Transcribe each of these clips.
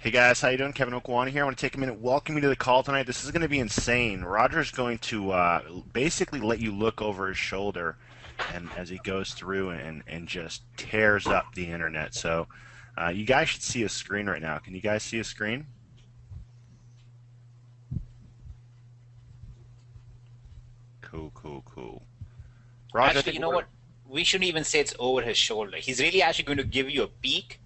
Hey guys, how you doing? Kevin Okwani here. I want to take a minute, welcome you to the call tonight. This is going to be insane. Roger's going to basically let you look over his shoulder, and as he goes through and just tears up the internet. So, you guys should see his screen right now. Can you guys see his screen? Cool, cool, cool. Roger, I Actually, think you know we're what? We shouldn't even say it's over his shoulder. He's really actually going to give you a peek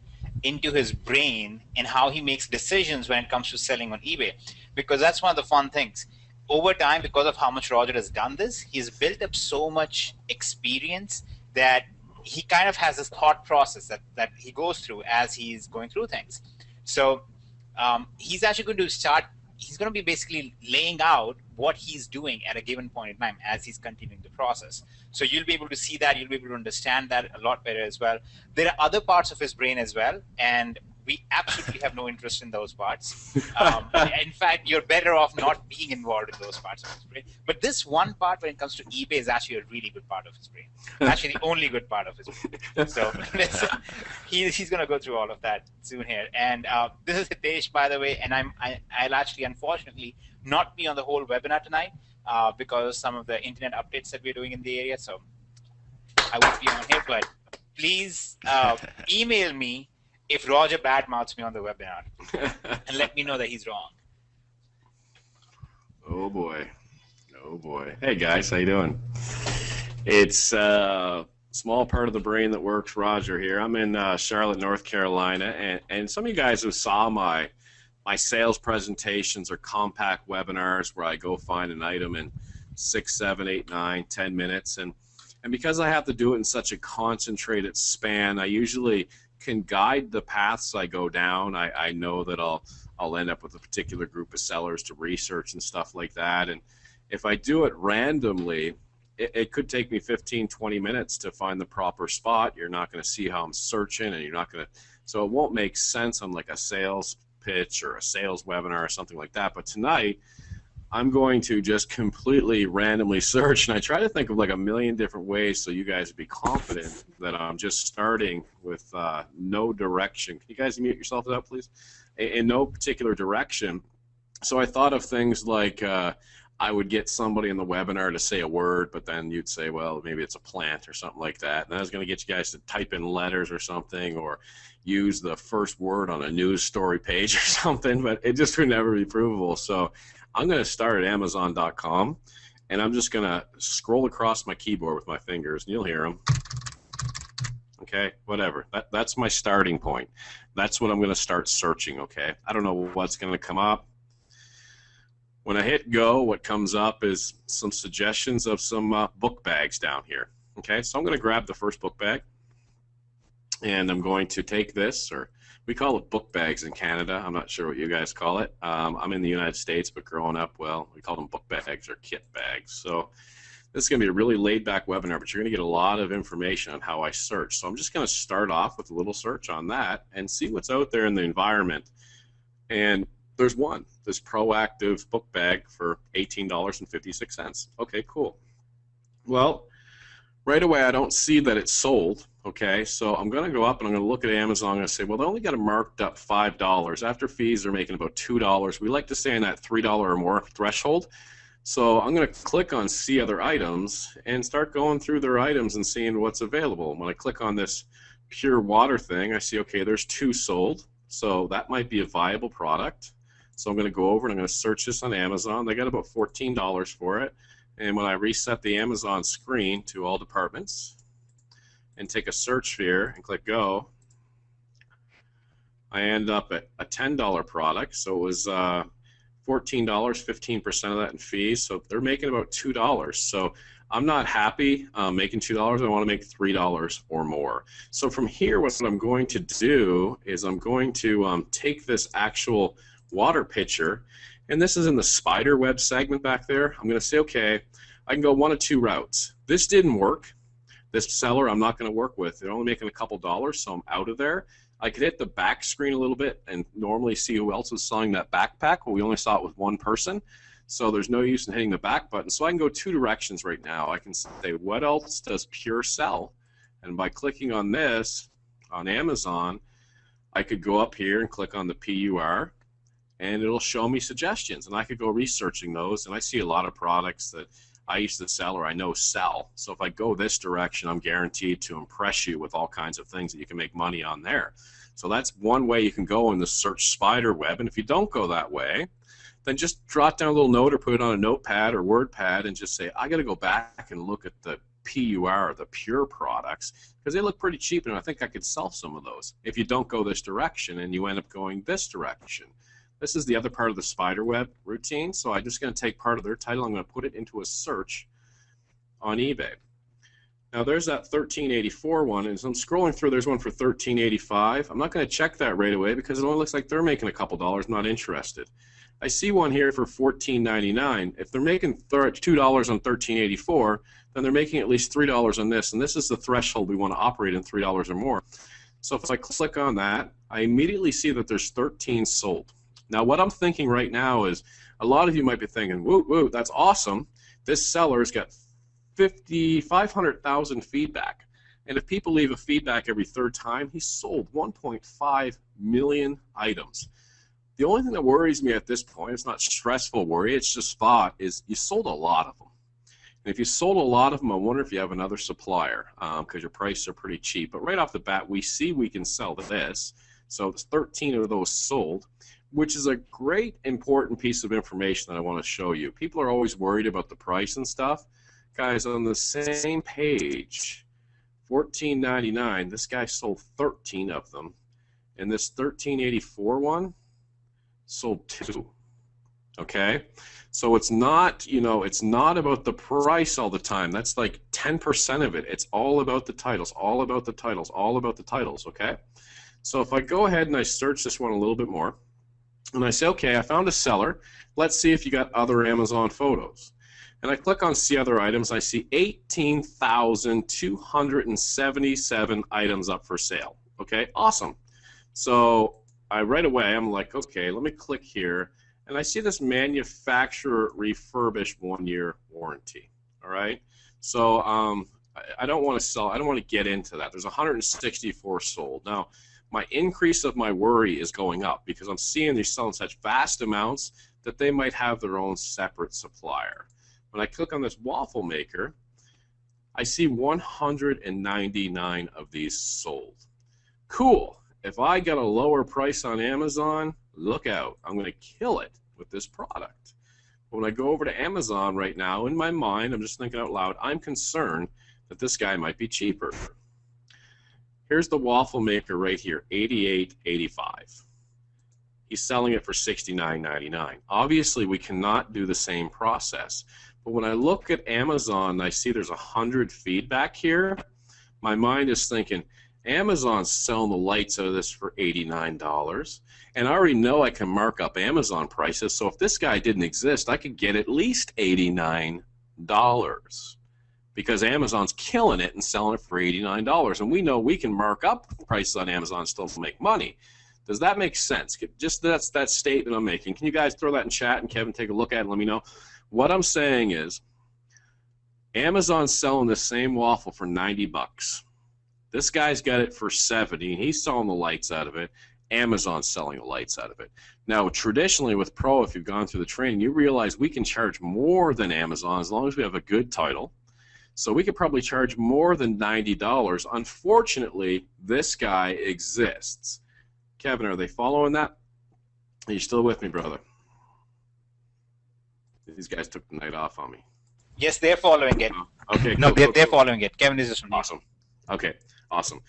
into his brain and how he makes decisions when it comes to selling on eBay. Because that's one of the fun things. Over time, because of how much Roger has done this, he's built up so much experience that he kind of has this thought process that he goes through as he's going through things. So he's actually going to start, he's going to be basically laying out what he's doing at a given point in time as he's continuing the process. So you'll be able to see that, you'll be able to understand that a lot better as well. There are other parts of his brain as well, and we absolutely have no interest in those parts. In fact, you're better off not being involved in those parts of his brain. But this one part, when it comes to eBay, is actually a really good part of his brain. Actually, the only good part of his brain. So he's going to go through all of that soon here. And this is Hitesh, by the way, and I'll actually, unfortunately, not be on the whole webinar tonight because of some of the internet updates that we're doing in the area. So I won't be on here, but please email me if Roger badmouths me on the webinar and let me know that he's wrong. Oh boy. Oh boy. Hey guys, how you doing? It's a small part of the brain that works. Roger here. I'm in Charlotte, North Carolina, and some of you guys who saw my sales presentations or compact webinars where I go find an item in 6, 7, 8, 9, 10 minutes, and because I have to do it in such a concentrated span, I usually can guide the paths I go down. I know that I'll end up with a particular group of sellers to research and stuff like that. And if I do it randomly, it could take me 15, 20 minutes to find the proper spot. You're not going to see how I'm searching, and you're not going to, so it won't make sense on like a sales pitch or a sales webinar or something like that. But tonight, I'm going to just completely randomly search, and I try to think of like a million different ways so you guys would be confident that I'm just starting with no direction. Can you guys mute yourselves up, please? In no particular direction. So I thought of things like I would get somebody in the webinar to say a word, but then you'd say, well, maybe it's a plant or something like that. And I was going to get you guys to type in letters or something, or use the first word on a news story page or something, but it just would never be provable. So I'm going to start at Amazon.com, and I'm just going to scroll across my keyboard with my fingers, and you'll hear them. Okay, whatever. That's my starting point. That's what I'm going to start searching, okay? I don't know what's going to come up. When I hit go, what comes up is some suggestions of some book bags down here. Okay, so I'm going to grab the first book bag, and I'm going to take this, or we call it book bags in Canada. I'm not sure what you guys call it. I'm in the United States, but growing up, well, we call them book bags or kit bags. So this is going to be a really laid-back webinar, but you're going to get a lot of information on how I search. So I'm just going to start off with a little search on that and see what's out there in the environment. And there's one, this proactive book bag for $18.56. Okay, cool. Well, right away I don't see that it's sold. Okay, so I'm going to go up and I'm going to look at Amazon. I'm going to say, well, they only got it marked up $5. After fees, they're making about $2. We like to stay in that $3 or more threshold. So I'm going to click on See Other Items and start going through their items and seeing what's available. When I click on this pure water thing, I see, okay, there's 2 sold. So that might be a viable product. So I'm going to go over and I'm going to search this on Amazon. They got about $14 for it. And when I reset the Amazon screen to all departments and take a search here and click go, I end up at a $10 product. So it was $14, 15% of that in fees. So they're making about $2. So I'm not happy making $2. I want to make $3 or more. So from here, what I'm going to do is I'm going to take this actual water pitcher, and this is in the spider web segment back there. I'm going to say, okay, I can go one of 2 routes. This didn't work. This seller I'm not going to work with. They're only making a couple dollars, so I'm out of there. I could hit the back screen a little bit and normally see who else is selling that backpack. Well, we only saw it with one person, so there's no use in hitting the back button. So I can go 2 directions right now. I can say, what else does Pure sell? And by clicking on this on Amazon, I could go up here and click on the PUR, and it'll show me suggestions, and I could go researching those, and I see a lot of products that I used to sell or I know sell. So if I go this direction, I'm guaranteed to impress you with all kinds of things that you can make money on there. So that's one way you can go in the search spider web. And if you don't go that way, then just jot down a little note or put it on a notepad or WordPad and just say, I got to go back and look at the PUR, the pure products, because they look pretty cheap, and I think I could sell some of those if you don't go this direction and you end up going this direction. This is the other part of the spider web routine, so I'm just going to take part of their title. I'm going to put it into a search on eBay. Now there's that 1384 one, and as I'm scrolling through, there's one for 1385. I'm not going to check that right away because it only looks like they're making a couple dollars. I'm not interested. I see one here for $14.99. If they're making $2 on 1384, then they're making at least $3 on this, and this is the threshold we want to operate in, $3 or more. So if I click on that, I immediately see that there's 13 sold. Now what I'm thinking right now is, a lot of you might be thinking, woo, woo, that's awesome. This seller's got 500,000 feedback. And if people leave a feedback every third time, he's sold 1.5 million items. The only thing that worries me at this point, it's not stressful worry, it's just thought, is you sold a lot of them. And if you sold a lot of them, I wonder if you have another supplier, because your prices are pretty cheap. But right off the bat, we see we can sell this. So there's 13 of those sold, which is a great important piece of information that I want to show you. People are always worried about the price and stuff. Guys, on the same page, $14.99, this guy sold 13 of them. And this 1384 one sold 2. Okay? So it's not, it's not about the price all the time. That's like 10% of it. It's all about the titles, all about the titles, all about the titles, okay? So if I go ahead and I search this one a little bit more, and I say, okay, I found a seller. Let's see if you got other Amazon photos. And I click on see other items. I see 18,277 items up for sale. Okay, awesome. So right away, I'm like, okay, let me click here. And I see this manufacturer refurbished 1-year warranty. All right. So I don't want to sell. I don't want to get into that. There's 164 sold. Now, my increase of my worry is going up because I'm seeing they're selling such vast amounts that they might have their own separate supplier. When I click on this waffle maker, I see 199 of these sold. Cool. If I get a lower price on Amazon, look out. I'm going to kill it with this product. But when I go over to Amazon right now, in my mind, I'm just thinking out loud, I'm concerned that this guy might be cheaper. Here's the waffle maker right here, $88.85. He's selling it for $69.99. Obviously, we cannot do the same process. But when I look at Amazon, I see there's 100 feedback here. My mind is thinking, Amazon's selling the lights out of this for $89. And I already know I can mark up Amazon prices. So if this guy didn't exist, I could get at least $89. Because Amazon's killing it and selling it for $89. And we know we can mark up prices on Amazon still to make money. Does that make sense? Just that's that statement I'm making. Can you guys throw that in chat and Kevin take a look at it and let me know? What I'm saying is Amazon's selling the same waffle for 90 bucks. This guy's got it for 70 and he's selling the lights out of it. Amazon's selling the lights out of it. Now, traditionally with Pro, if you've gone through the training, you realize we can charge more than Amazon as long as we have a good title. So we could probably charge more than $90. Unfortunately, this guy exists. Kevin, are they following that? Are you still with me, brother? These guys took the night off on me. Yes, they're following it. Okay. No, cool, they're cool. following it. Kevin is just on Awesome. Okay, awesome.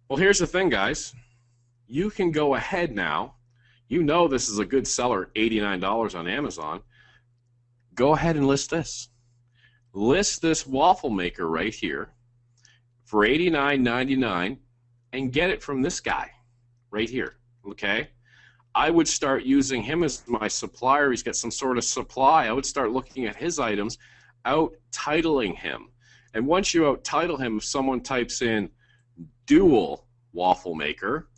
Well, here's the thing, guys. You can go ahead now. You know this is a good seller, $89 on Amazon. Go ahead and list this. List this waffle maker right here for $89.99 and get it from this guy right here, okay? I would start using him as my supplier. He's got some sort of supply. I would start looking at his items, out-titling him. And once you out-title him, if someone types in dual waffle maker,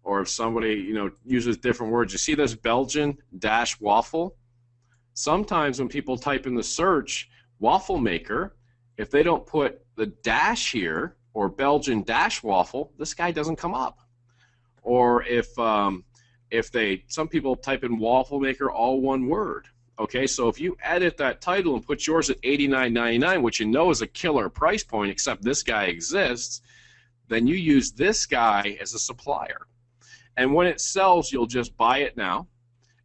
or if somebody uses different words, you see this Belgian dash waffle? Sometimes when people type in the search waffle maker, if they don't put the dash here or Belgian dash waffle, this guy doesn't come up. Or if some people type in waffle maker all one word. Okay, so if you edit that title and put yours at $89.99, which you know is a killer price point, except this guy exists, then you use this guy as a supplier. And when it sells, you'll just buy it now.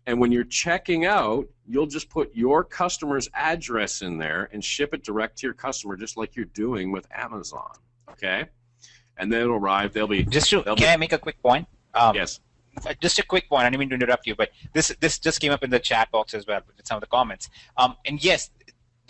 And when you're checking out, you'll just put your customer's address in there and ship it direct to your customer, just like you're doing with Amazon. Okay? And then it'll arrive. Can I make a quick point? Yes. Just a quick point. I didn't mean to interrupt you, but this just came up in the chat box as well with some of the comments. And yes,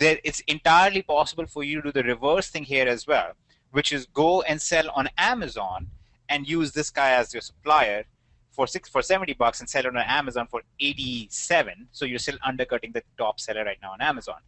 it's entirely possible for you to do the reverse thing here as well, which is go and sell on Amazon and use this guy as your supplier for $70 and sell it on Amazon for 87. So you're still undercutting the top seller right now on Amazon.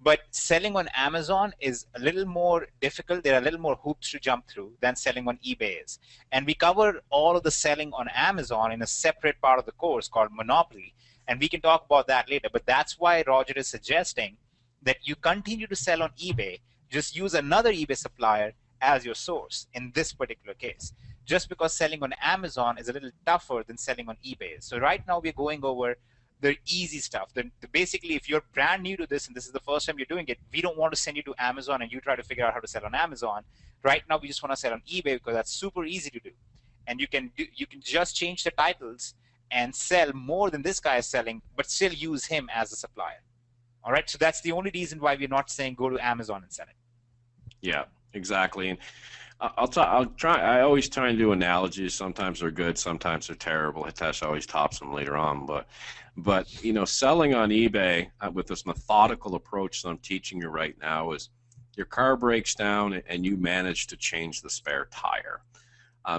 But selling on Amazon is a little more difficult. There are a little more hoops to jump through than selling on eBay is. And we cover all of the selling on Amazon in a separate part of the course called Monopoly. And we can talk about that later. But that's why Roger is suggesting that you continue to sell on eBay, just use another eBay supplier as your source in this particular case. Just because selling on Amazon is a little tougher than selling on eBay. So right now we're going over the easy stuff. Basically, if you're brand new to this and this is the first time you're doing it, we don't want to send you to Amazon and you try to figure out how to sell on Amazon. Right now, we just want to sell on eBay because that's super easy to do. And you can just change the titles and sell more than this guy is selling, but still use him as a supplier. All right, so that's the only reason why we're not saying go to Amazon and sell it. Yeah, exactly. And I'll try. I always try and do analogies. Sometimes they're good, sometimes they're terrible. Hitesh always tops them later on. But you know, selling on eBay with this methodical approach that I'm teaching you right now is your car breaks down and you manage to change the spare tire.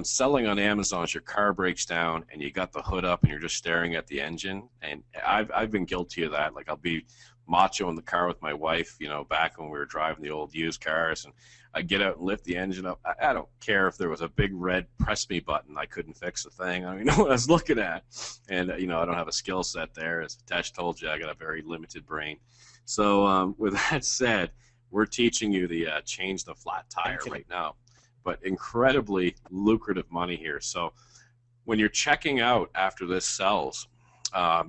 Selling on Amazon is your car breaks down and you got the hood up and you're just staring at the engine. And I've been guilty of that. Like I'll be macho in the car with my wife, you know, back when we were driving the old used cars, and I get out and lift the engine up. I don't care if there was a big red press me button. I couldn't fix the thing. I don't even know what I was looking at. And, you know, I don't have a skill set there. As Hitesh told you, I got a very limited brain. So with that said, we're teaching you the change the flat tire right now. But incredibly lucrative money here. So when you're checking out after this sells,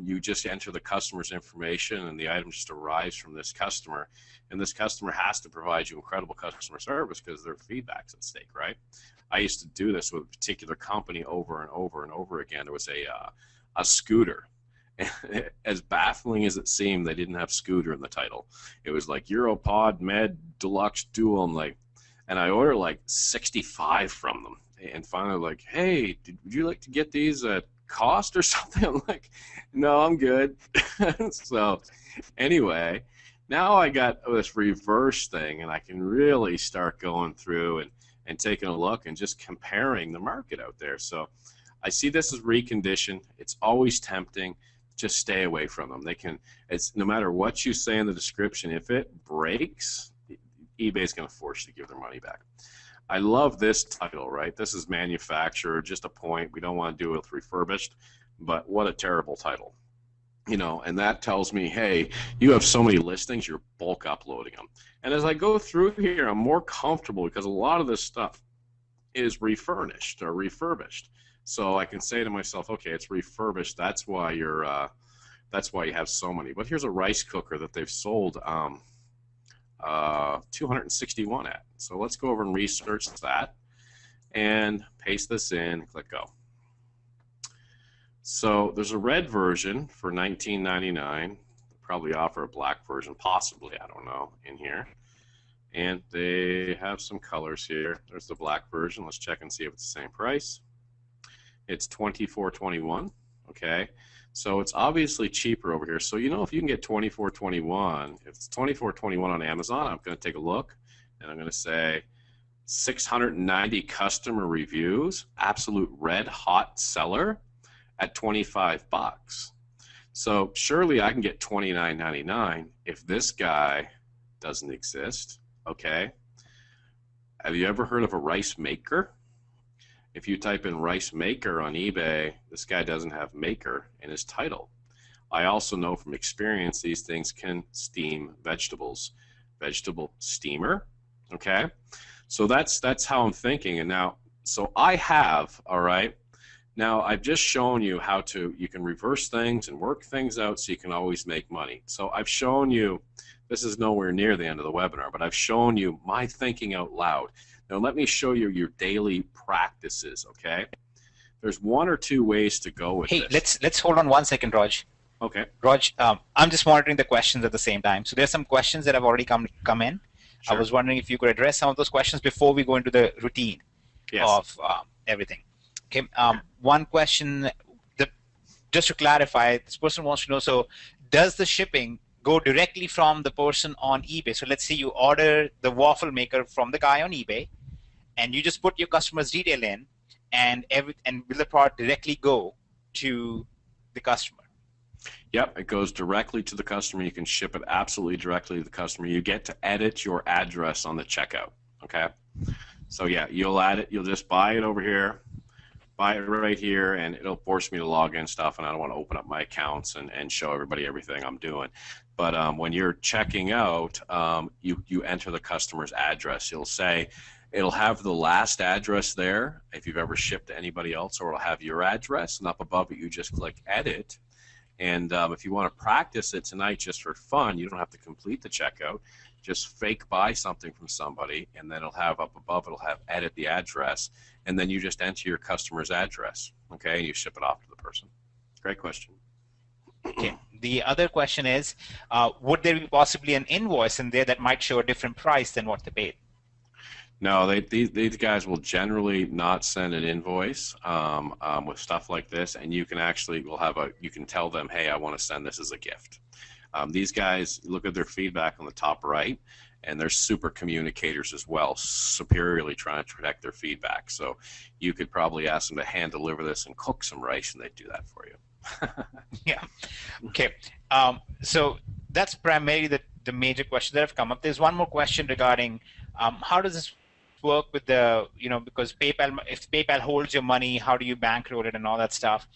you just enter the customer's information and the item just arrives from this customer. And this customer has to provide you incredible customer service because their feedback's at stake, right? I used to do this with a particular company over and over and over again. There was a scooter. As baffling as it seemed, they didn't have scooter in the title. It was like Europod Med Deluxe Dual. And I ordered like 65 from them. And finally, like, hey, would you like to get these at cost or something? I'm like, no, I'm good. So anyway, now I got this reverse thing, and I can really start going through and taking a look and just comparing the market out there. So I see this as reconditioned. It's always tempting. Just stay away from them. It's no matter what you say in the description, if it breaks, eBay's going to force you to give their money back. I love this title, right? This is manufacturer, just a point. We don't want to do it with refurbished, but what a terrible title. You know, and that tells me, hey, you have so many listings, you're bulk uploading them. And as I go through here, I'm more comfortable because a lot of this stuff is refurnished or refurbished. So I can say to myself, okay, it's refurbished. That's why you have so many. But here's a rice cooker that they've sold 261 at. So let's go over and research that and paste this in, click go. So there's a red version for $19.99. Probably offer a black version, possibly, I don't know, in here. And they have some colors here. There's the black version. Let's check and see if it's the same price. It's $24.21. Okay. So it's obviously cheaper over here. So you know, if you can get $24.21, if it's $24.21 on Amazon, I'm going to take a look and I'm going to say 690 customer reviews, absolute red hot seller at 25 bucks. So surely I can get $29.99 if this guy doesn't exist. Okay. Have you ever heard of a rice maker? If you type in rice maker on eBay, this guy doesn't have maker in his title. I also know from experience these things can steam vegetables. Vegetable steamer, okay? So that's how I'm thinking. And now, so I have, all right, Now, I've just shown you how you can reverse things and work things out so you can always make money. So I've shown you, this is nowhere near the end of the webinar, but I've shown you my thinking out loud. Now, let me show you your daily practices, okay? There's one or two ways to go with Hey, this. let's hold on one second, Raj. Okay. Raj, I'm just monitoring the questions at the same time. So there's some questions that have already come in. Sure. I was wondering if you could address some of those questions before we go into the routine of everything. Okay. One question, just to clarify, this person wants to know, so does the shipping go directly from the person on eBay? So let's say you order the waffle maker from the guy on eBay, and you just put your customer's detail in, and will the product directly go to the customer? Yep, it goes directly to the customer. You can ship it absolutely directly to the customer. You get to edit your address on the checkout, okay? So yeah, you'll add it. You'll just buy it over here, buy it right here, and it'll force me to log in stuff, and I don't want to open up my accounts and show everybody everything I'm doing. But when you're checking out, you enter the customer's address. It'll have the last address there if you've ever shipped to anybody else, or it'll have your address, and up above it you just click edit. And if you want to practice it tonight just for fun, you don't have to complete the checkout. Just fake buy something from somebody, and then it'll have up above, it'll have edit the address, and then you just enter your customer's address, okay, and you ship it off to the person. Great question. Okay. The other question is, would there be possibly an invoice in there that might show a different price than what they paid? No, these guys will generally not send an invoice with stuff like this, and you can actually you can tell them, hey, I want to send this as a gift. These guys, look at their feedback on the top right, and they're super communicators as well, superiorly trying to protect their feedback. So you could probably ask them to hand deliver this and cook some rice, and they'd do that for you. Yeah. Okay. So that's primarily the major questions that have come up. There's one more question regarding how does this work with the, because PayPal, if PayPal holds your money, how do you bankroll it and all that stuff?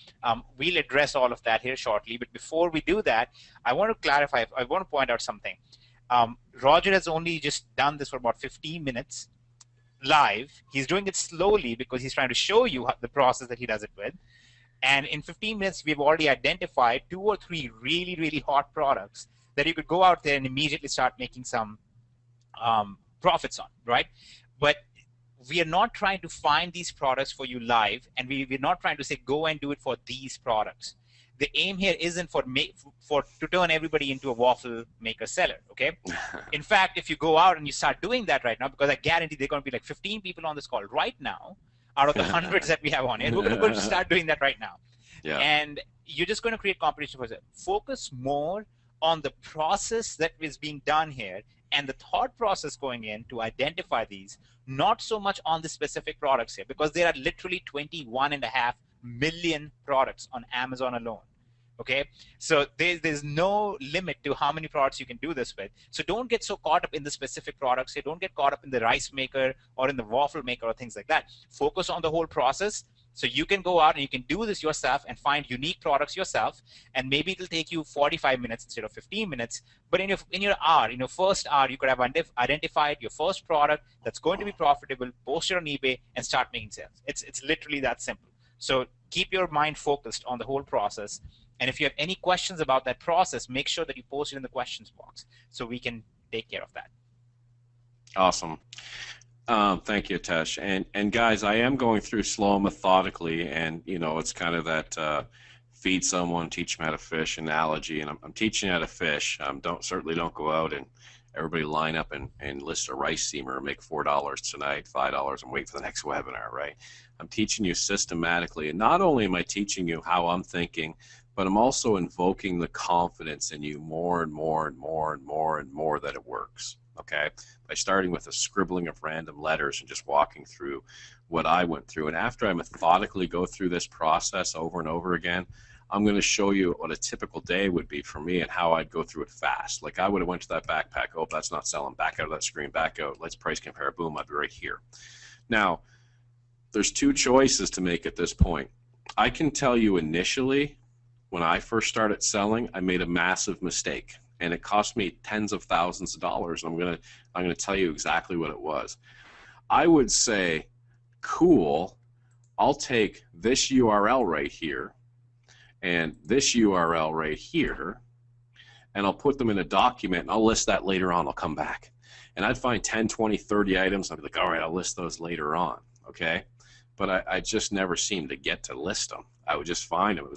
We'll address all of that here shortly. But before we do that, I want to clarify, I want to point out something. Roger has only just done this for about 15 minutes live. He's doing it slowly because he's trying to show you the process that he does it with. And in 15 minutes, we've already identified 2 or 3 really, really hot products that you could go out there and immediately start making some profits on, right? But we are not trying to find these products for you live, and we're not trying to say go and do it for these products. The aim here isn't to turn everybody into a waffle maker seller, okay? In fact, if you go out and you start doing that right now, because I guarantee there are going to be like 15 people on this call right now, out of the hundreds that we have on it, we're going to start doing that right now. Yeah. And you're just going to create competition for it. Focus more on the process that is being done here and the thought process going in to identify these, not so much on the specific products here, because there are literally 21.5 million products on Amazon alone. Okay, so there's no limit to how many products you can do this with. So don't get so caught up in the specific products here. Don't get caught up in the rice maker or in the waffle maker or things like that. Focus on the whole process. So you can go out and you can do this yourself and find unique products yourself, and maybe it'll take you 45 minutes instead of 15 minutes. But in your first hour, you could have identified your first product that's going to be profitable, post it on eBay, and start making sales. It's literally that simple. So keep your mind focused on the whole process. And if you have any questions about that process, make sure that you post it in the questions box so we can take care of that. Awesome. Thank you, Tesh. And guys, I am going through slow, methodically, and it's kind of that feed someone, teach them how to fish analogy. And I'm teaching you how to fish. Certainly don't go out and everybody line up and list a rice steamer and make $4 tonight, $5, and wait for the next webinar, right? I'm teaching you systematically, and not only am I teaching you how I'm thinking, but I'm also invoking the confidence in you more and more and more and more and more that it works, okay? By starting with a scribbling of random letters and just walking through what I went through. And after I methodically go through this process over and over again, I'm going to show you what a typical day would be for me and how I'd go through it fast. Like I would have went to that backpack, oh, that's not selling, back out of that screen, back out, let's price compare, boom, I'd be right here. Now, there's 2 choices to make at this point. I can tell you initially, when I first started selling, I made a massive mistake, and it cost me tens of thousands of dollars. I'm gonna tell you exactly what it was. I would say, cool, I'll take this URL right here and this URL right here, and I'll put them in a document, and I'll list that later on. I'll come back. And I'd find 10, 20, 30 items. I'd be like, all right, I'll list those later on, okay? But I just never seemed to get to list them. I would just find them.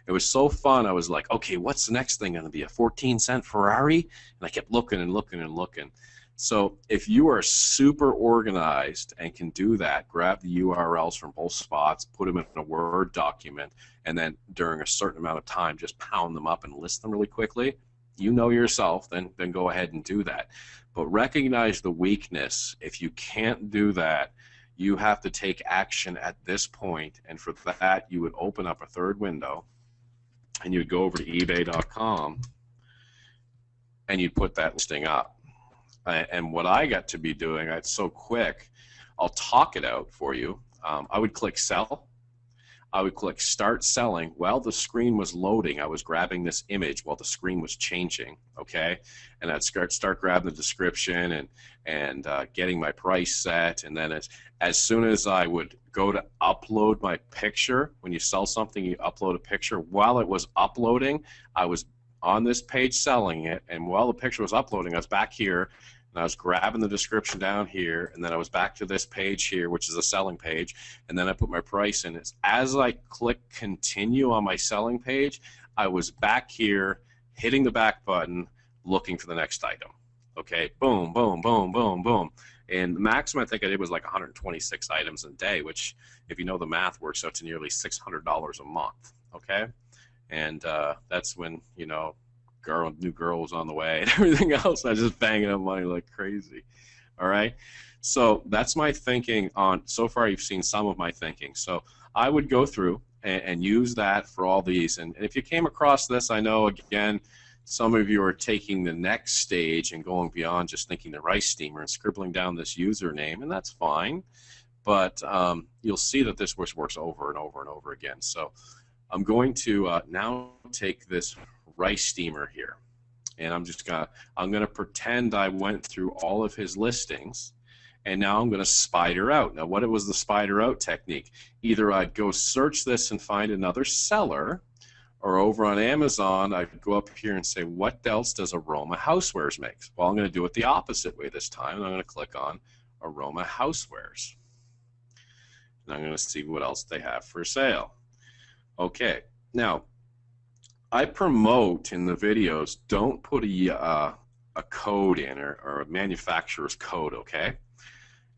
It was so fun. I was like, okay, what's the next thing going to be? A 14-cent Ferrari? And I kept looking and looking and looking. So if you are super organized and can do that, grab the URLs from both spots, put them in a Word document, and then during a certain amount of time, just pound them up and list them really quickly, you know yourself, then go ahead and do that. But recognize the weakness. If you can't do that, you have to take action at this point, and for that, you would open up a third window, and you'd go over to ebay.com, and you'd put that listing up. And what I got to be doing, it's so quick, I'll talk it out for you. I would click sell. I would click start selling. While the screen was loading, I was grabbing this image while the screen was changing, okay? And I'd start grabbing the description and getting my price set. And then as soon as I would go to upload my picture, when you sell something, you upload a picture. While it was uploading, I was on this page selling it, and while the picture was uploading, I was back here, and I was grabbing the description down here, and then I was back to this page here, which is a selling page, and then I put my price in. As I click continue on my selling page, I was back here hitting the back button, looking for the next item. Okay, boom, boom, boom, boom, boom. And the maximum I think I did was like 126 items a day, which, if you know the math, works out to nearly $600 a month. Okay, and that's when, you know, new girl was on the way and everything else. I was just banging up money like crazy. All right, so that's my thinking on. So far, you've seen some of my thinking. So I would go through and use that for all these. And if you came across this, I know again, some of you are taking the next stage and going beyond just thinking the rice steamer and scribbling down this username, and that's fine. But you'll see that this works over and over and over again. So I'm going to now take this rice steamer here, and I'm gonna pretend I went through all of his listings, and now I'm gonna spider out. Now, what was the spider out technique? Either I'd go search this and find another seller, or over on Amazon, I'd go up here and say, what else does Aroma Housewares make? Well, I'm gonna do it the opposite way this time, and I'm gonna click on Aroma Housewares, and I'm gonna see what else they have for sale. Okay, now I promote in the videos, don't put a code in or a manufacturer's code, okay?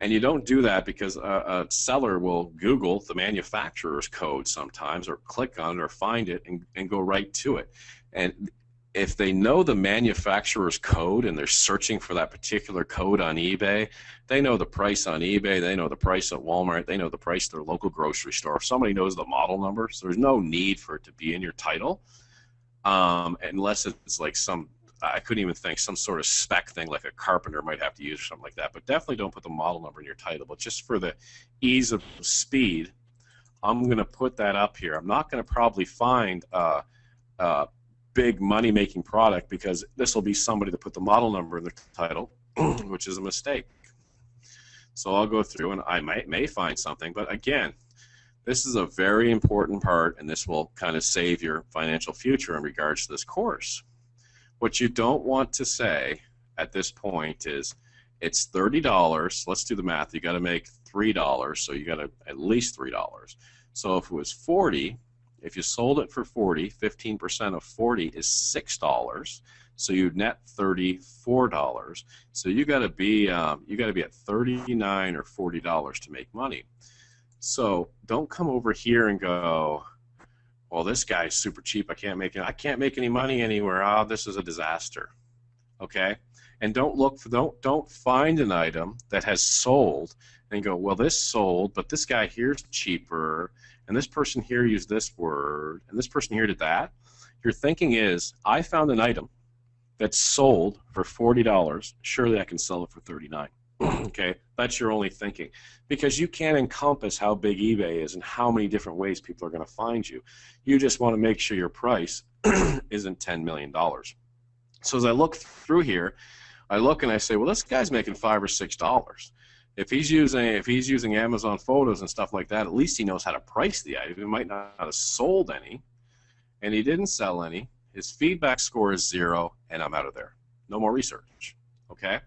And you don't do that because a seller will Google the manufacturer's code sometimes, or click on it or find it and go right to it. And if they know the manufacturer's code and they're searching for that particular code on eBay, they know the price on eBay, they know the price at Walmart, they know the price at their local grocery store. If somebody knows the model number, so there's no need for it to be in your title, unless it's like I couldn't even think, some sort of spec thing like a carpenter might have to use or something like that. But definitely don't put the model number in your title. But just for the ease of speed, I'm going to put that up here. I'm not going to probably find a big money-making product, because this will be somebody that put the model number in the title, which is a mistake. So I'll go through and I may find something. But again, this is a very important part, and this will kind of save your financial future in regards to this course. What you don't want to say at this point is, it's $30. Let's do the math. You got to make $3, so you got to at least $3. So if it was 40, if you sold it for 40, 15% of 40 is $6. So you'd net $34. So you got to be at $39 or $40 to make money. So don't come over here and go, well, this guy's super cheap. I can't make any money anywhere. Oh, this is a disaster. Okay, and don't find an item that has sold and go, well, this sold, but this guy here's cheaper, and this person here used this word, and this person here did that. Your thinking is, I found an item that's sold for $40. Surely I can sell it for $39. Okay, that's your only thinking, because you can't encompass how big eBay is and how many different ways people are going to find you. You just want to make sure your price isn't $10 million. So as I look through here, I look and I say, well, this guy's making $5 or $6. if he's using Amazon Photos and stuff like that, at least he knows how to price the item. He might not have sold any, and he didn't sell any. His feedback score is 0, and I'm out of there. No more research. Okay?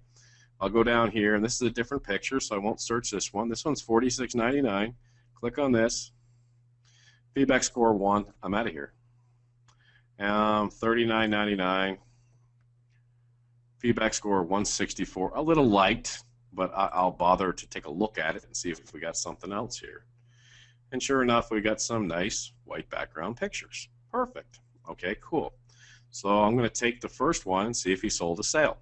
I'll go down here, and this is a different picture, so I won't search this one. This one's $46.99. Click on this. Feedback score 1. I'm out of here. $39.99. Feedback score 164. A little light, but I'll bother to take a look at it and see if we got something else here. And sure enough, we got some nice white background pictures. Perfect. Okay, cool. So I'm going to take the first one and see if he sold a sale.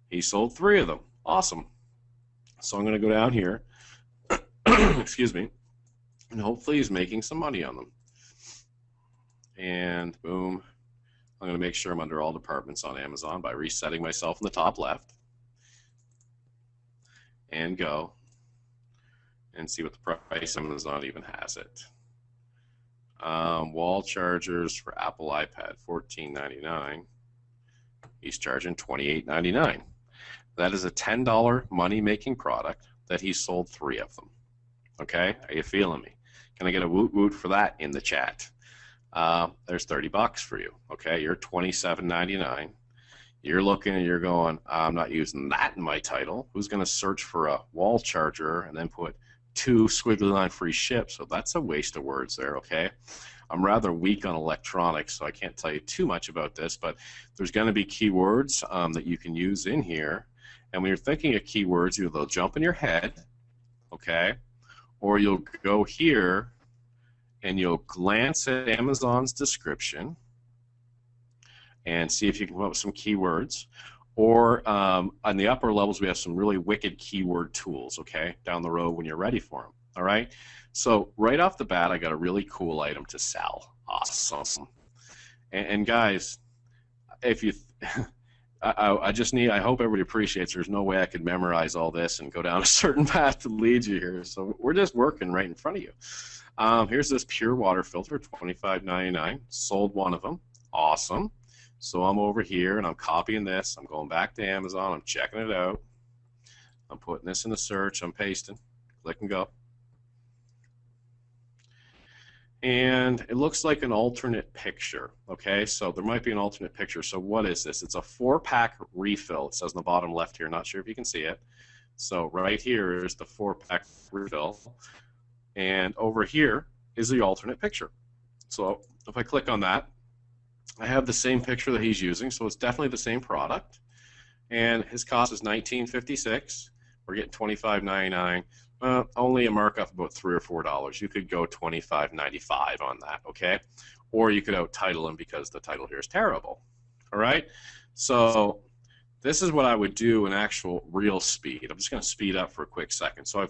He sold 3 of them. Awesome. So I'm going to go down here, excuse me, and hopefully he's making some money on them. And boom, I'm going to make sure I'm under all departments on Amazon by resetting myself in the top left. And go and see what the price Amazon even has it. Wall chargers for Apple iPad, $14.99. He's charging $28.99. That is a $10 money-making product that he sold 3 of them. Okay, are you feeling me? Can I get a woot woot for that in the chat? There's $30 for you. Okay, you're $27.99. You're looking and you're going, I'm not using that in my title. Who's going to search for a wall charger and then put 2 squiggly line free ship? So that's a waste of words there, okay? I'm rather weak on electronics, so I can't tell you too much about this, but there's going to be keywords that you can use in here. And when you're thinking of keywords, either they'll jump in your head, okay, or you'll go here and you'll glance at Amazon's description and see if you can come up with some keywords. Or on the upper levels, we have some really wicked keyword tools, okay, down the road when you're ready for them, all right? So right off the bat, I got a really cool item to sell. Awesome. And guys, if you, I hope everybody appreciates there's no way I could memorize all this and go down a certain path to lead you here. So we're just working right in front of you. Here's this pure water filter, $25.99. Sold 1 of them. Awesome. So I'm over here and I'm copying this. I'm going back to Amazon. I'm checking it out. I'm putting this in the search. I'm pasting. Click and go. And it looks like an alternate picture. Okay, so there might be an alternate picture. So what is this? It's a 4-pack refill. It says on the bottom left here. Not sure if you can see it. So right here is the 4-pack refill. And over here is the alternate picture. So if I click on that, I have the same picture that he's using, so it's definitely the same product. And his cost is $19.56. We're getting $25.99. Only a markup of about $3 or $4. You could go $25.95 on that, okay? Or you could out-title him because the title here is terrible. All right? So this is what I would do in actual real speed. I'm just going to speed up for a quick second. So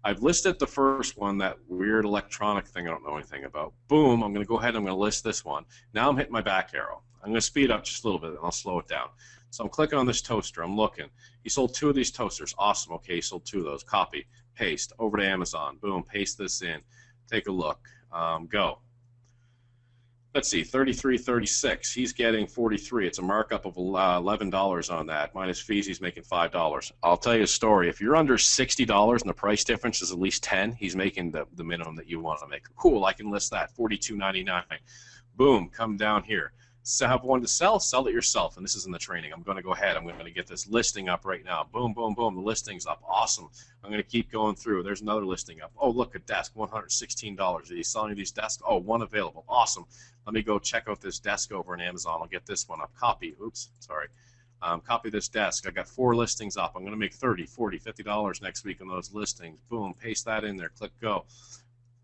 I've listed the first one, that weird electronic thing I don't know anything about. Boom, I'm going to go ahead and I'm going to list this one. Now I'm hitting my back arrow. I'm going to speed up just a little bit and I'll slow it down. So I'm clicking on this toaster. I'm looking. He sold 2 of these toasters. Awesome. Okay, he sold 2 of those. Copy, paste, over to Amazon. Boom, paste this in. Take a look. Go. Let's see, 33.36. He's getting 43. It's a markup of $11 on that. Minus fees, he's making $5. I'll tell you a story. If you're under $60 and the price difference is at least 10, he's making the minimum that you want to make. Cool, I can list that. $42.99. Boom, come down here. So have one to sell it yourself. And this is in the training. I'm going to go ahead. I'm going to get this listing up right now. Boom, boom, boom. The listing's up. Awesome. I'm going to keep going through. There's another listing up. Oh, look, a desk, $116. Are you selling these desks? Oh, 1 available. Awesome. Let me go check out this desk over on Amazon. I'll get this one up. Copy. Oops, sorry. Copy this desk. I got 4 listings up. I'm going to make $30, $40, $50 next week on those listings. Boom, paste that in there. Click go.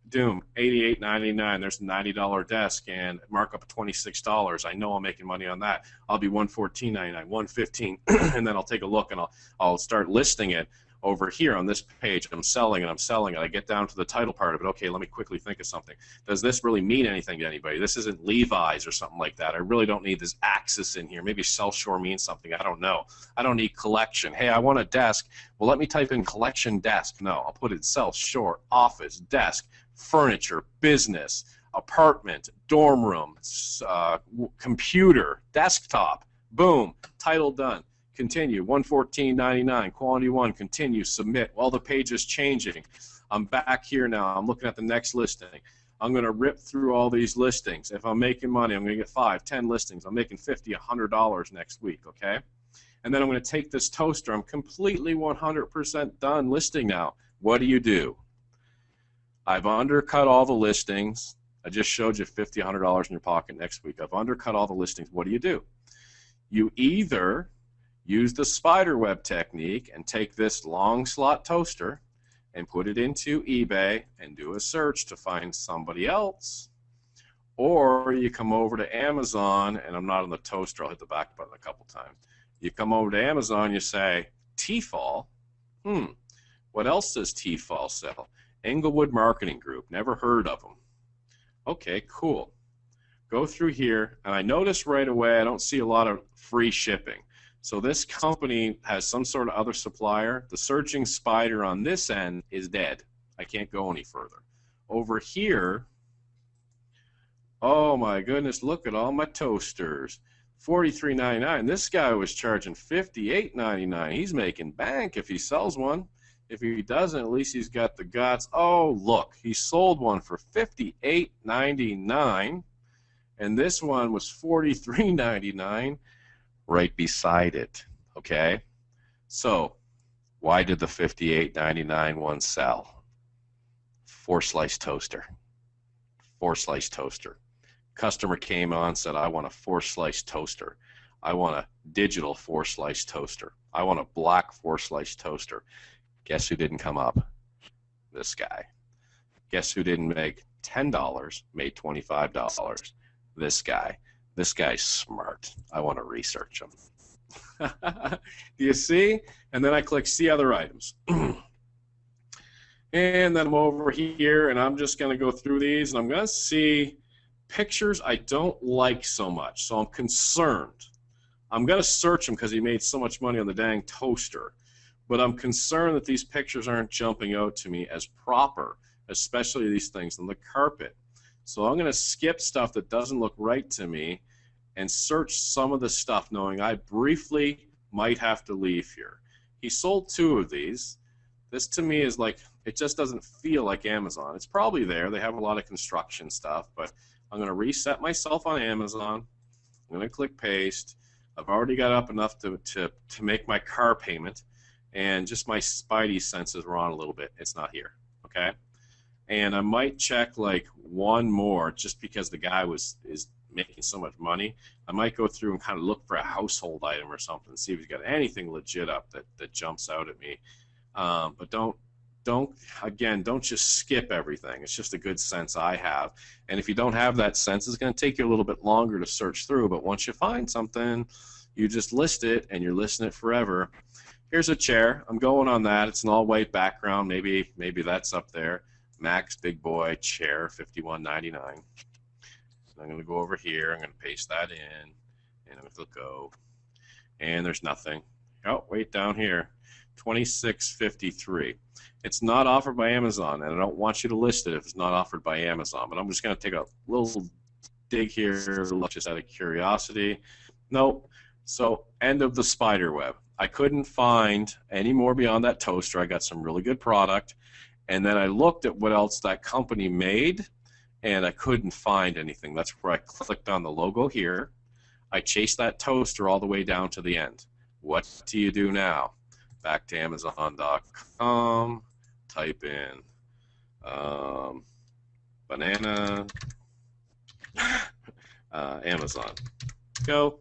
Doom, $88.99. There's a $90 desk and markup of $26. I know I'm making money on that. I'll be $114.99, $115, and then I'll take a look and I'll start listing it over here on this page. I'm selling and I'm selling it. I get down to the title part of it. Okay, let me quickly think of something. Does this really mean anything to anybody? This isn't Levi's or something like that. I really don't need this Axis in here. Maybe South Shore means something. I don't know. I don't need collection. Hey, I want a desk. Well, let me type in collection desk. No, I'll put it South Shore, office, desk, furniture, business, apartment, dorm room, computer, desktop. Boom, title done. continue, 114.99, quantity 1, continue, submit. Well, the page is changing. I'm back here now. I'm looking at the next listing. I'm going to rip through all these listings. If I'm making money, I'm going to get 5, 10 listings. I'm making $50, $100 next week, okay? And then I'm going to take this toaster. I'm completely 100% done listing now. What do? I've undercut all the listings. I just showed you $50, $100 in your pocket next week. I've undercut all the listings. What do? You either use the spider web technique and take this long slot toaster and put it into eBay and do a search to find somebody else, or you come over to Amazon, and I'm not on the toaster, I'll hit the back button a couple times. You come over to Amazon, you say, Tefal, what else does Tefal sell? Englewood Marketing Group, never heard of them. Okay, cool. Go through here, and I notice right away I don't see a lot of free shipping. So this company has some sort of other supplier. The searching spider on this end is dead. I can't go any further. Over here, oh my goodness, look at all my toasters. $43.99. This guy was charging $58.99. He's making bank if he sells one. If he doesn't, at least he's got the guts. Oh, look, he sold one for $58.99. And this one was $43.99 right beside it, okay? So why did the $58.99 one sell? 4-slice toaster. 4-slice toaster. Customer came on and said, I want a 4-slice toaster. I want a digital 4-slice toaster. I want a black 4-slice toaster. Guess who didn't come up? This guy. Guess who didn't make $10, made $25? This guy. This guy's smart. I want to research him. Do you see? And then I click see other items. And then I'm over here, and I'm just going to go through these, and I'm going to see pictures I don't like so much. So I'm concerned. I'm going to search him because he made so much money on the dang toaster. But I'm concerned that these pictures aren't jumping out to me as proper, especially these things on the carpet. So I'm going to skip stuff that doesn't look right to me and search some of the stuff knowing I briefly might have to leave here. He sold 2 of these. This to me is like, it just doesn't feel like Amazon. It's probably there. They have a lot of construction stuff, but I'm going to reset myself on Amazon. I'm going to click paste. I've already got up enough to make my car payment, and just my spidey senses were on a little bit. It's not here, okay? And I might check like one more just because the guy is making so much money. I might go through and kind of look for a household item or something, see if he's got anything legit up that jumps out at me. But don't just skip everything. It's just a good sense I have. And if you don't have that sense, it's going to take you a little bit longer to search through. But once you find something, you just list it, and you're listing it forever. Here's a chair. I'm going on that. It's an all-white background. Maybe that's up there. Max Big Boy chair, $51.99. I'm going to go over here. I'm going to paste that in, and I'm going to click go. And there's nothing. Oh, wait, down here, $26.53. It's not offered by Amazon, and I don't want you to list it if it's not offered by Amazon. But I'm just going to take a little dig here, just out of curiosity. Nope. So end of the spider web. I couldn't find any more beyond that toaster. I got some really good product. And then I looked at what else that company made, and I couldn't find anything. That's where I clicked on the logo here. I chased that toaster all the way down to the end. What do you do now? Back to Amazon.com, type in banana, Amazon. Go.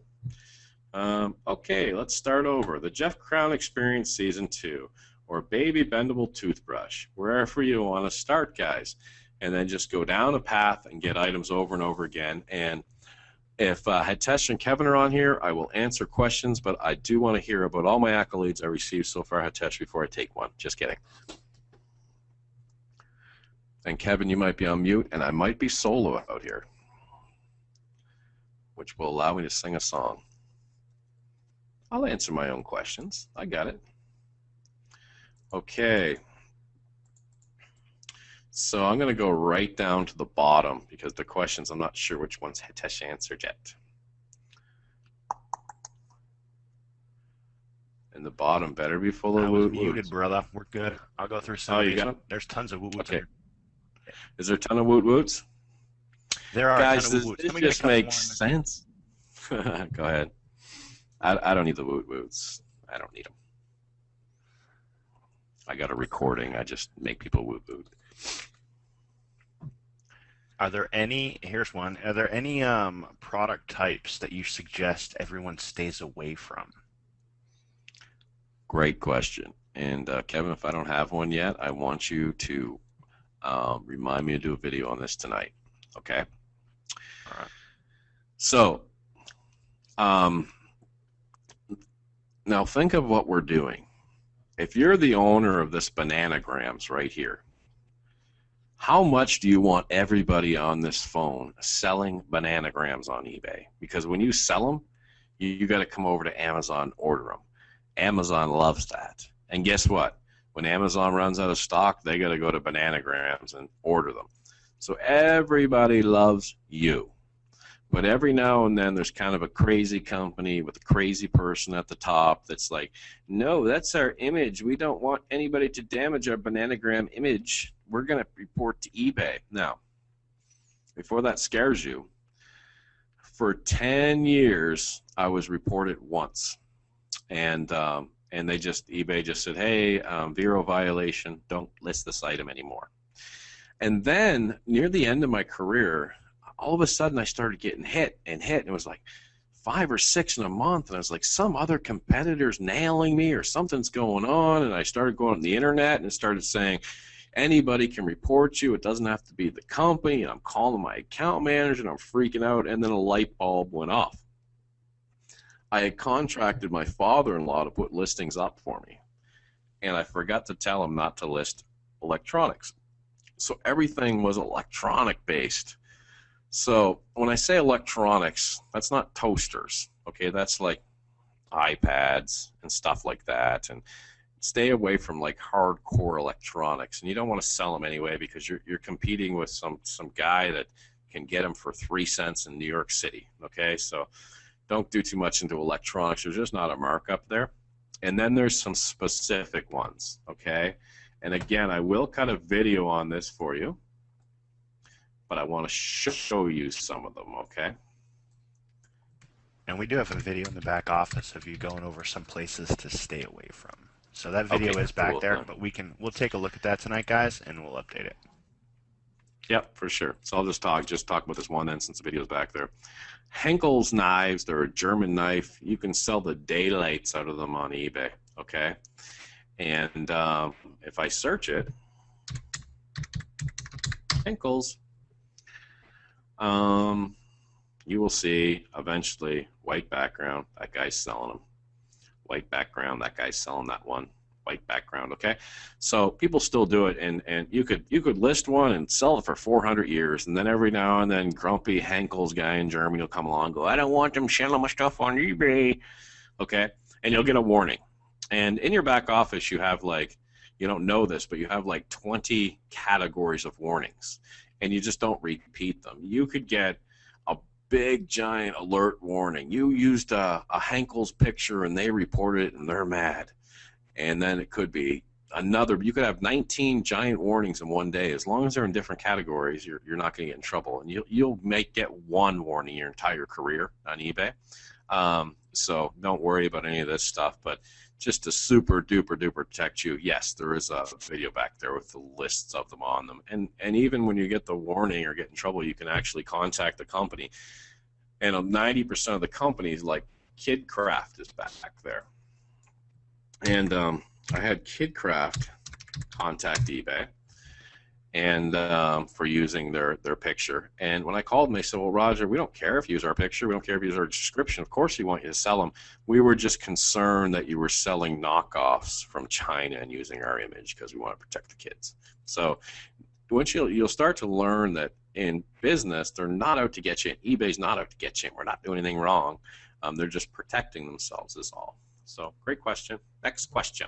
Okay, let's start over. The Jeff Crown Experience Season 2. Or baby bendable toothbrush, wherever you want to start, guys. And then just go down a path and get items over and over again. And if Hitesh and Kevin are on here, I will answer questions, but I do want to hear about all my accolades I received so far, Hitesh, before I take one. Just kidding. And Kevin, you might be on mute, and I might be solo out here, which will allow me to sing a song. I'll answer my own questions. I got it. Okay, so I'm going to go right down to the bottom because the questions, I'm not sure which ones Hitesh answered yet. And the bottom better be full of I was woot muted, woots. brother. We're good. I'll go through some Oh, of you these. got them? There's tons of woot woots in Okay. there. Is there a ton of woot woots? There are a ton Guys, of woot does woots. this Let me get a just couple make more in there. sense? Go ahead. I don't need the woot woots. I don't need them. I got a recording. I just make people woot woot. Are there any, here's one, are there any product types that you suggest everyone stays away from? Great question. And Kevin, if I don't have one yet, I want you to remind me to do a video on this tonight. Okay? All right. So, now think of what we're doing. If you're the owner of this Bananagrams right here, how much do you want everybody on this phone selling Bananagrams on eBay? Because when you sell them, you got to come over to Amazon and order them. Amazon loves that. And guess what? When Amazon runs out of stock, they got to go to Bananagrams and order them. So everybody loves you. But every now and then there's kind of a crazy company with a crazy person at the top that's like, no, that's our image. We don't want anybody to damage our Bananagram image. We're going to report to eBay. Now, before that scares you, for 10 years I was reported once. And eBay just said, hey, Vero violation, don't list this item anymore. And then near the end of my career, all of a sudden I started getting hit, and it was like 5 or 6 in a month, and I was like, some other competitor's nailing me or something's going on. And I started going on the internet and started saying, anybody can report you, it doesn't have to be the company. And I'm calling my account manager and I'm freaking out, and then a light bulb went off. I had contracted my father-in-law to put listings up for me, and I forgot to tell him not to list electronics. So everything was electronic based. So when I say electronics, that's not toasters, okay? That's like iPads and stuff like that. And stay away from like hardcore electronics. And you don't want to sell them anyway because you're competing with some guy that can get them for 3 cents in New York City, okay? So don't do too much into electronics. There's just not a markup there. And then there's some specific ones, okay? And again, I will cut a video on this for you, but I want to show you some of them, okay? And we do have a video in the back office of you going over some places to stay away from. So that video Okay, is back cool. there, but we'll take a look at that tonight, guys, and we'll update it. Yep, for sure. So I'll just talk about this one then, since the video's back there. Henkel's knives, they're a German knife. You can sell the daylights out of them on eBay, okay? And if I search it, Henkel's, you will see eventually white background, that guy's selling them. White background, that guy's selling that one. White background, okay? So people still do it, and you could list one and sell it for 400 years, and then every now and then grumpy Henkel's guy in Germany will come along and go, I don't want them selling my stuff on eBay, okay? And you'll get a warning. And in your back office you have like, you don't know this, but you have like 20 categories of warnings, and you just don't repeat them. You could get a big giant alert warning. You used a Henkel's picture and they reported it and they're mad. And then it could be another, you could have 19 giant warnings in one day. As long as they're in different categories, you're not going to get in trouble. And you'll get one warning your entire career on eBay. So don't worry about any of this stuff. But just to super duper duper protect you, yes, there is a video back there with the lists of them on them. And even when you get the warning or get in trouble, you can actually contact the company. And 90% of the companies, like KidCraft is back there. And I had KidCraft contact eBay and for using their picture. And when I called them, they said, well, Roger, we don't care if you use our picture. We don't care if you use our description. Of course we want you to sell them. We were just concerned that you were selling knockoffs from China and using our image because we want to protect the kids. So once you'll start to learn that in business, they're not out to get you. eBay's not out to get you. We're not doing anything wrong. They're just protecting themselves is all. So great question. Next question.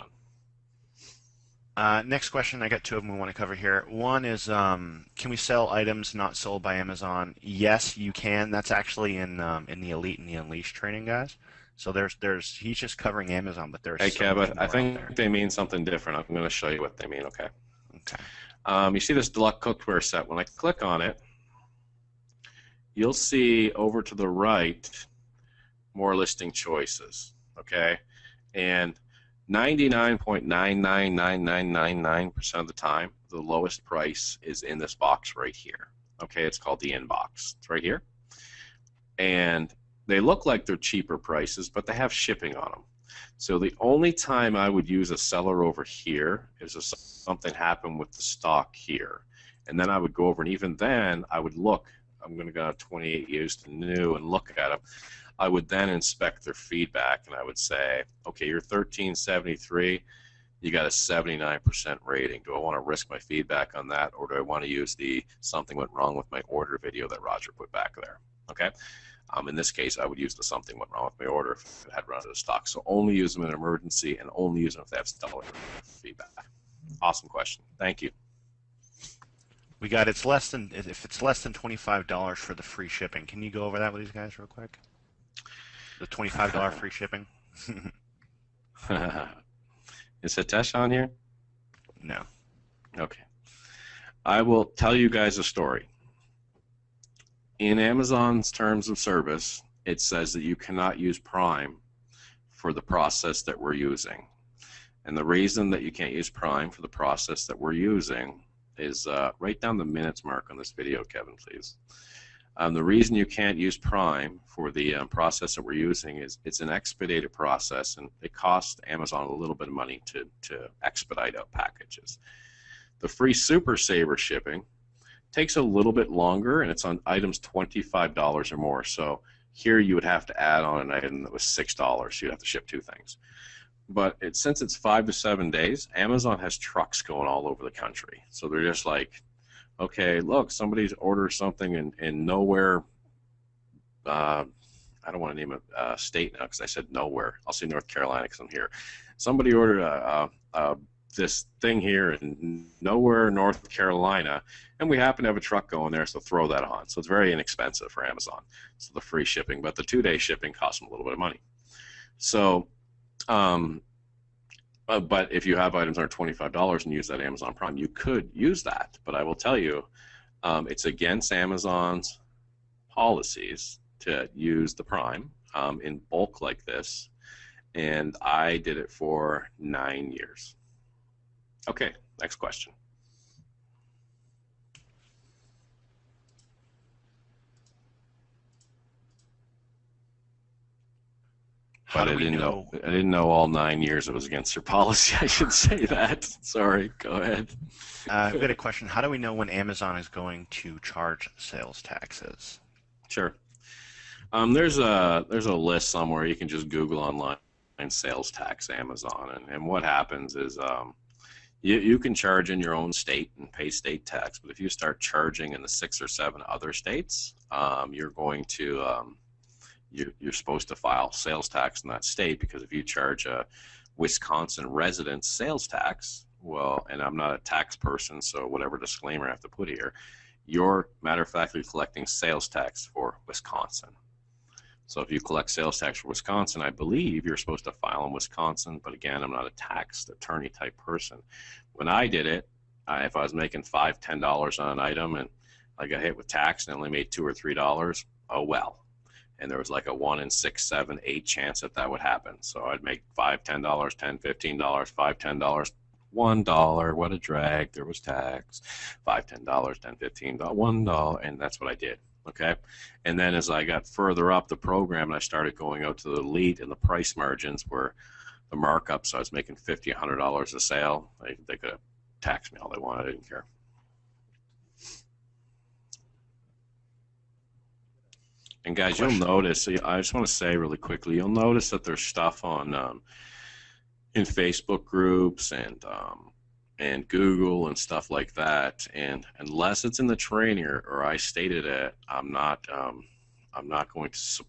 Next question, I got 2 of them we want to cover here. One is, can we sell items not sold by Amazon? Yes, you can. That's actually in the Elite and the Unleashed training, guys. So he's just covering Amazon, but there's Hey, so Kev, much I more out there. think they mean something different. I'm going to show you what they mean, okay? Okay. You see this deluxe cookware set. When I click on it, you'll see over to the right more listing choices, okay? And 99.999999% of the time, the lowest price is in this box right here. Okay, it's called the inbox. It's right here. And they look like they're cheaper prices, but they have shipping on them. So the only time I would use a seller over here is if something happened with the stock here. And then I would go over, and even then I would look. I'm going to go 28 used to new and look at them. I would then inspect their feedback, and I would say, okay, you're 1373. You got a 79% rating. Do I want to risk my feedback on that, or do I want to use the something went wrong with my order video that Roger put back there? Okay. In this case, I would use the something went wrong with my order if it had run out of stock. So only use them in an emergency, and only use them if they have stellar feedback. Awesome question. Thank you. We got if it's less than $25 for the free shipping. Can you go over that with these guys real quick? The $25 free shipping. Is Hitesh on here? No. Okay. I will tell you guys a story. In Amazon's terms of service, it says that you cannot use Prime for the process that we're using. And the reason that you can't use Prime for the process that we're using is, write down the minutes mark on this video, Kevin, please. The reason you can't use Prime for the process that we're using is it's an expedited process, and it costs Amazon a little bit of money to expedite out packages. The free Super Saver shipping takes a little bit longer, and it's on items $25 or more. So here you would have to add on an item that was $6. So you'd have to ship 2 things. But since it's 5 to 7 days, Amazon has trucks going all over the country. So they're just like, okay, look, somebody's ordered something in nowhere. I don't want to name a state now because I said nowhere. I'll say North Carolina because I'm here. Somebody ordered this thing here in nowhere, North Carolina, and we happen to have a truck going there, so throw that on. So it's very inexpensive for Amazon. So the free shipping, but the 2-day shipping costs them a little bit of money. So, but if you have items that are $25 and use that Amazon Prime, you could use that. But I will tell you, it's against Amazon's policies to use the Prime in bulk like this, and I did it for 9 years. Okay, next question. But I didn't know all 9 years it was against your policy. I should say that. Sorry, go ahead. I've got a question. How do we know when Amazon is going to charge sales taxes? Sure. There's a list somewhere. You can just Google online sales tax Amazon, and what happens is you can charge in your own state and pay state tax, but if you start charging in the 6 or 7 other states, you're going to you're supposed to file sales tax in that state, because if you charge a Wisconsin resident sales tax, well, and I'm not a tax person, so whatever disclaimer I have to put here, you're matter of factly collecting sales tax for Wisconsin. So if you collect sales tax for Wisconsin, I believe you're supposed to file in Wisconsin. But again, I'm not a tax attorney type person. When I did it, if I was making $5, $10 on an item and I got hit with tax and only made $2 or $3, oh well. And there was like a 1 in 6, 7, 8 chance that would happen. So I'd make $5, $10, $10, $15, $5, $10, $1. What a drag! There was tax. $5, $10, $10, $15, $1, and that's what I did. Okay, and then as I got further up the program and I started going out to the elite, and the price margins were the markup, so I was making $50, $100 a sale. They could have taxed me all they wanted. I didn't care. And guys, you'll notice, I just want to say really quickly, you'll notice that there's stuff on in Facebook groups and Google and stuff like that, and unless it's in the training or I stated it, I'm not going to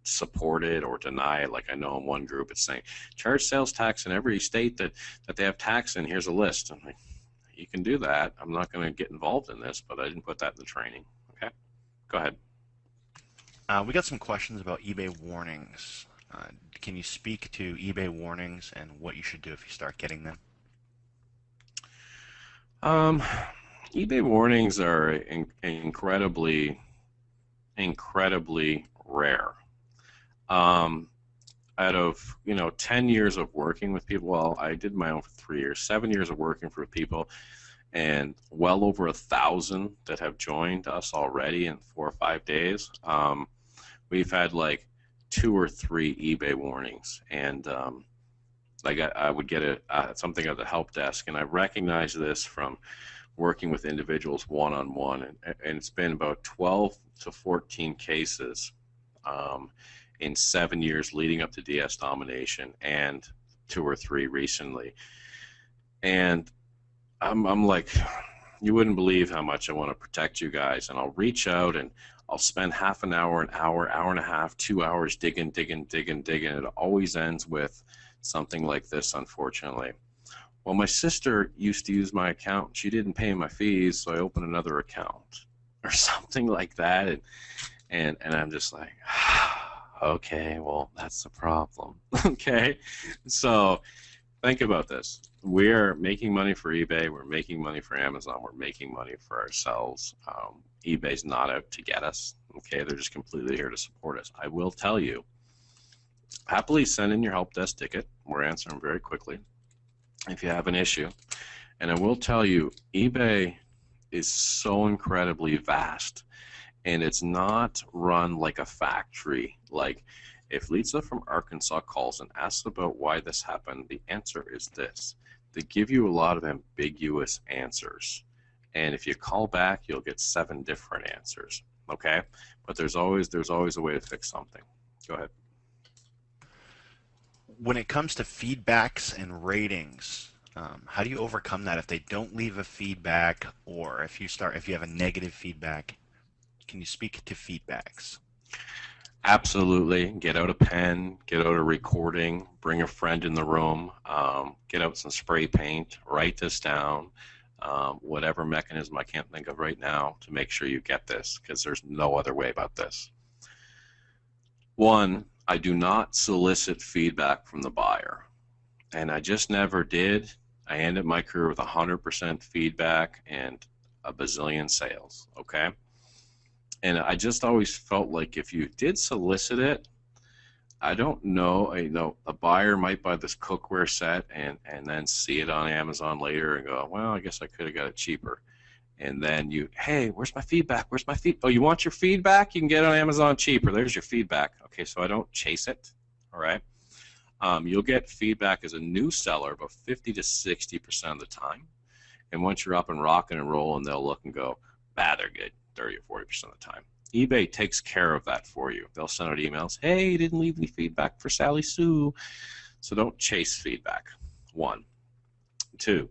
support it or deny it. Like I know in one group it's saying charge sales tax in every state that they have tax in. Here's a list. I'm like, you can do that. I'm not going to get involved in this, but I didn't put that in the training. Okay, go ahead. We got some questions about eBay warnings. Uh, can you speak to eBay warnings and what you should do if you start getting them? Um, eBay warnings are incredibly rare. Um, Out of 10 years of working with people, well, I did my own for 3 years, 7 years of working for people, and well over 1,000 that have joined us already in 4 or 5 days. We've had like 2 or 3 eBay warnings, and like I would get something at the help desk, and I recognize this from working with individuals one-on-one, and it's been about 12 to 14 cases in 7 years leading up to DS Domination, and 2 or 3 recently. And I'm like, you wouldn't believe how much I want to protect you guys, and I'll reach out and I'll spend half an hour, an hour, hour and a half, 2 hours digging. It always ends with something like this, unfortunately. Well, my sister used to use my account. She didn't pay my fees, so I opened another account, or something like that. And I'm just like, okay, well, that's the problem. Okay, so think about this. We're making money for eBay. We're making money for Amazon. We're making money for ourselves. eBay's not out to get us. Okay, they're just completely here to support us. I will tell you, happily send in your help desk ticket. We're answering very quickly if you have an issue. And I will tell you, eBay is so incredibly vast, and it's not run like a factory. Like, if Lisa from Arkansas calls and asks about why this happened, the answer is this. They give you a lot of ambiguous answers, and if you call back, you'll get 7 different answers. Okay, but there's always a way to fix something. Go ahead. When it comes to feedbacks and ratings, how do you overcome that if they don't leave a feedback, or if you have a negative feedback? Can you speak to feedbacks? Absolutely. Get out a pen, get out a recording, bring a friend in the room, get out some spray paint, write this down, whatever mechanism I can't think of right now to make sure you get this, because there's no other way about this. One, I do not solicit feedback from the buyer, and I just never did. I ended my career with 100% feedback and a bazillion sales, okay? And I just always felt like if you did solicit it, I don't know, a buyer might buy this cookware set and then see it on Amazon later and go, well, I guess I could have got it cheaper. And then hey, where's my feedback? Where's my feedback? Oh, you want your feedback? You can get it on Amazon cheaper. There's your feedback. Okay, so I don't chase it, all right? You'll get feedback as a new seller about 50 to 60% of the time. And once you're up and rocking and rolling, they'll look and go, they're good. 30 or 40% of the time. eBay takes care of that for you. They'll send out emails, hey, you didn't leave any feedback for Sally Sue. So don't chase feedback. 1. 2,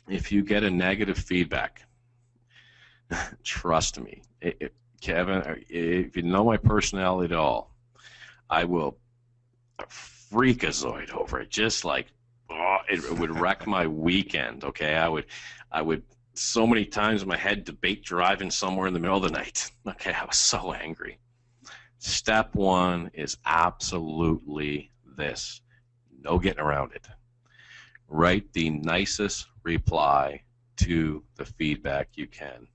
if you get a negative feedback, trust me, Kevin, if you know my personality at all, I will freakazoid over it. Just like, it would wreck my weekend, okay? I would so many times in my head debate driving somewhere in the middle of the night. Okay, I was so angry. Step 1 is absolutely this. No getting around it. Write the nicest reply to the feedback you can.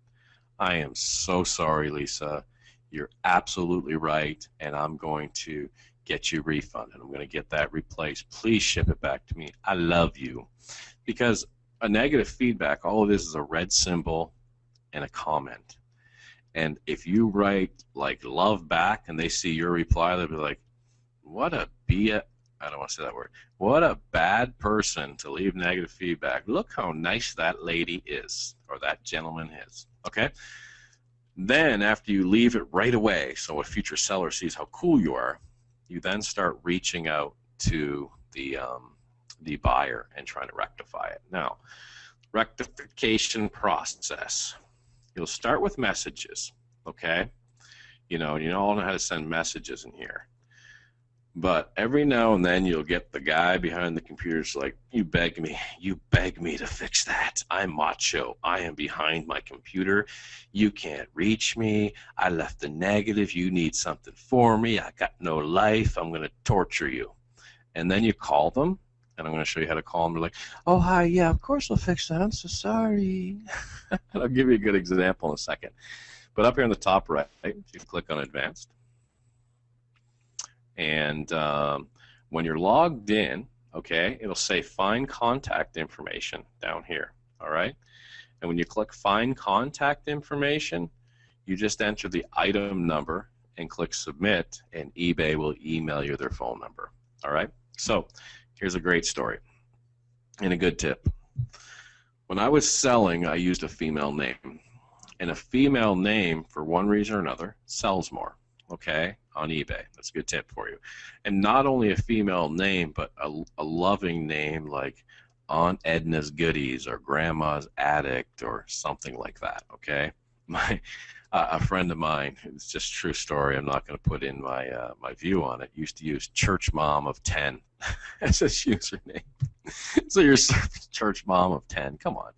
I am so sorry, Lisa. You're absolutely right, and I'm going to get you refunded. I'm going to get that replaced. Please ship it back to me. I love you. Because a negative feedback, all it is a red symbol and a comment. And if you write like love back and they see your reply, they'll be like, what a I don't want to say that word. What a bad person to leave negative feedback. Look how nice that lady is, or that gentleman is. Okay? Then after you leave it right away, so a future seller sees how cool you are, you then start reaching out to the buyer and trying to rectify it. Now, rectification process. You'll start with messages, okay? You all know how to send messages in here. But every now and then you'll get the guy behind the computer's like, you beg me to fix that. I'm macho. I am behind my computer. You can't reach me. I left a negative. You need something for me. I got no life. I'm going to torture you. And then you call them, and I'm going to show you how to call them. They're like, oh, hi, yeah, of course I'll fix that. I'm so sorry. And I'll give you a good example in a second. But up here in the top right, you click on Advanced. And when you're logged in, okay, it'll say Find Contact Information down here, all right? And when you click Find Contact Information, you just enter the item number and click Submit, and eBay will email you their phone number, all right? So here's a great story and a good tip. When I was selling, I used a female name. And a female name, for one reason or another, sells more, okay, on eBay. That's a good tip for you. And not only a female name, but a loving name like Aunt Edna's Goodies or Grandma's Addict or something like that, okay? A friend of mine, it's just a true story, I'm not going to put in my my view on it, used to use Church Mom of 10 as his username. So you're Church Mom of 10, come on.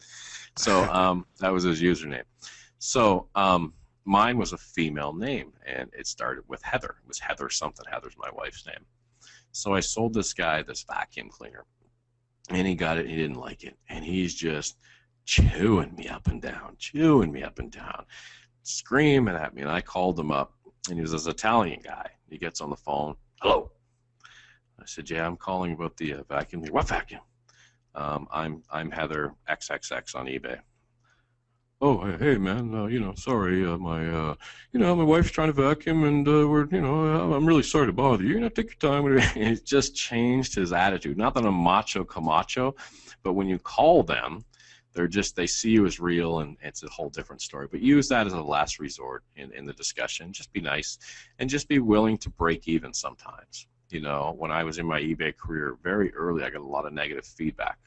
So that was his username. So mine was a female name, and it started with Heather. It was Heather something. Heather's my wife's name. So I sold this guy this vacuum cleaner, and he got it. He didn't like it, and he's just chewing me up and down, screaming at me. And I called him up, and he was this Italian guy. He gets on the phone. Hello. I said, yeah, I'm calling about the vacuum. What vacuum? I'm Heather XXX on eBay. Oh, hey, man, sorry, my wife's trying to vacuum, and I'm really sorry to bother you. Take your time. And he just changed his attitude. Not that I'm macho Camacho, but when you call them, they see you as real, and it's a whole different story. But use that as a last resort in the discussion. Just be nice, and just be willing to break even sometimes. When I was in my eBay career very early, I got a lot of negative feedback.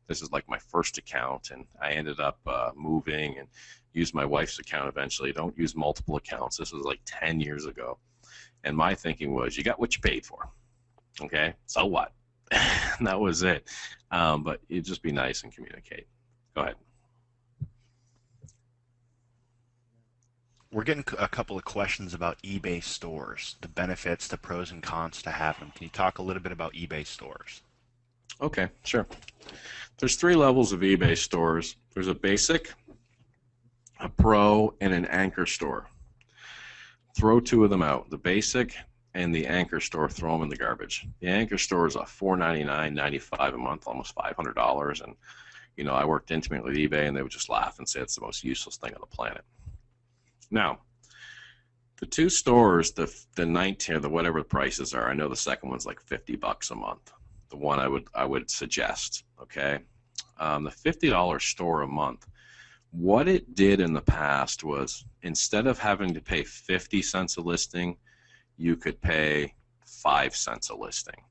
This is like my first account, and I ended up moving and used my wife's account eventually. Don't use multiple accounts. This was like 10 years ago. And my thinking was, you got what you paid for. Okay? So what? And that was it. But you just be nice and communicate. Go ahead. We're getting a couple of questions about eBay stores, the benefits, the pros and cons to have them. Can you talk a little bit about eBay stores? Okay, sure. There's 3 levels of eBay stores. There's a basic, a pro, and an anchor store. Throw 2 of them out, the basic and the anchor store, throw them in the garbage. The anchor store is a $4.99.95 a month, almost $500. And, I worked intimately with eBay, and they would just laugh and say it's the most useless thing on the planet. Now, the 2 stores, the 19 or the whatever the prices are, I know the second one's like $50 a month. The one I would suggest, okay? The $50 store a month, what it did in the past was, instead of having to pay 50 cents a listing, you could pay 5 cents a listing.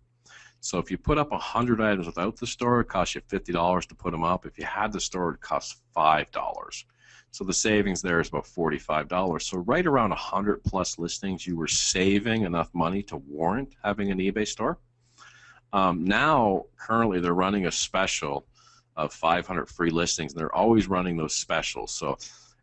So if you put up 100 items without the store, it costs you $50 to put them up. If you had the store, it costs $5. So the savings there is about $45. So right around 100 plus listings, you were saving enough money to warrant having an eBay store. Now, currently, they're running a special of 500 free listings, and they're always running those specials. So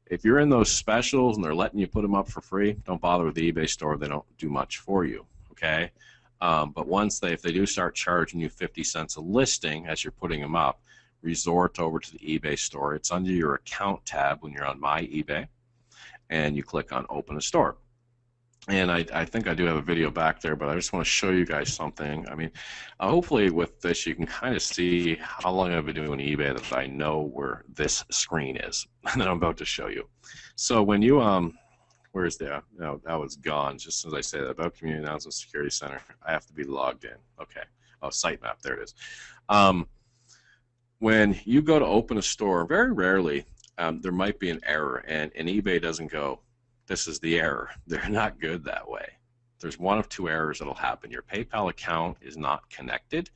if you're in those specials and they're letting you put them up for free, don't bother with the eBay store. They don't do much for you, okay? But if they do start charging you 50 cents a listing as you're putting them up, resort over to the eBay store. It's under your account tab when you're on My eBay, and you click on Open a Store. And I think I do have a video back there, but I just want to show you guys something. I mean, hopefully with this you can kind of see how long I've been doing eBay that I know where this screen is that I'm about to show you. So when you, where's the, no, that was gone. Just as I say that, about Community Announcement Security Center, I have to be logged in. Okay. Oh, sitemap, there it is. When you go to open a store, very rarely there might be an error, and eBay doesn't go, this is the error. They're not good that way. There's one of 2 errors that'll happen. Your PayPal account is not connected,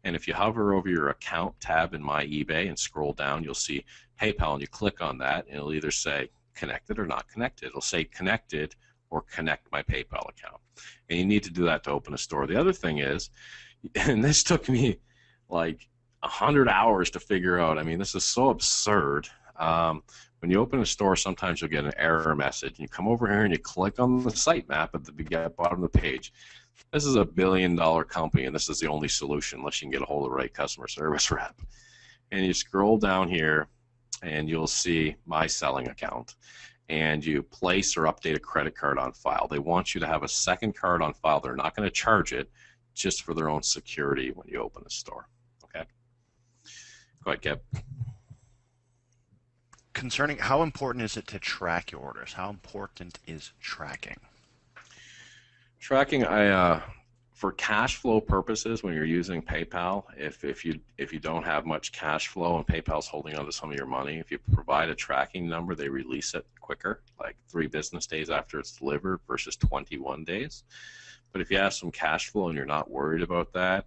and if you hover over your account tab in My eBay and scroll down, you'll see PayPal, and you click on that, and it'll either say connected or not connected. It'll say connected or connect my PayPal account. And you need to do that to open a store. The other thing is, and this took me like 100 hours to figure out. I mean, this is so absurd. When you open a store, sometimes you'll get an error message. And you come over here and you click on the site map at the bottom of the page. This is a $1 billion company, and this is the only solution unless you can get a hold of the right customer service rep. And you scroll down here, and you'll see my selling account. And you place or update a credit card on file. They want you to have a second card on file. They're not going to charge it, just for their own security when you open a store. Okay? Go ahead, Kev. Concerning how important is it to track your orders? How important is tracking? Tracking, for cash flow purposes, when you're using PayPal, if you don't have much cash flow and PayPal's holding onto some of your money, if you provide a tracking number, they release it quicker, like 3 business days after it's delivered versus 21 days. But if you have some cash flow and you're not worried about that,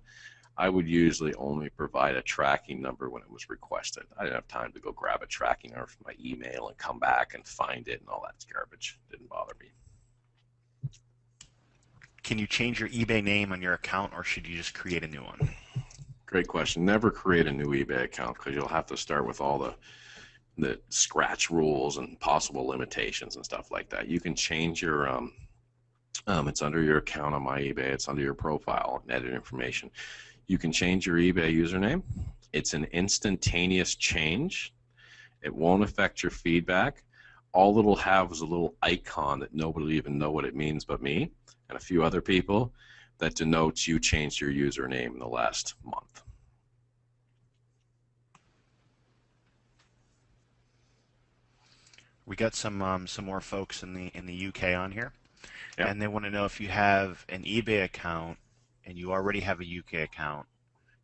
I would usually only provide a tracking number when it was requested. I didn't have time to go grab a tracking number from my email and come back and find it and all that garbage. Didn't bother me. Can you change your eBay name on your account, or should you just create a new one? Great question. Never create a new eBay account, because you'll have to start with all the scratch rules and possible limitations and stuff like that. You can change your it's under your account on my eBay. It's under your profile and edit information. You can change your eBay username. It's an instantaneous change. It won't affect your feedback. All it'll have is a little icon that nobody will even know what it means but me and a few other people, that denotes you changed your username in the last month. We got some more folks in the UK on here. Yep. And they want to know, if you have an eBay account and you already have a UK account,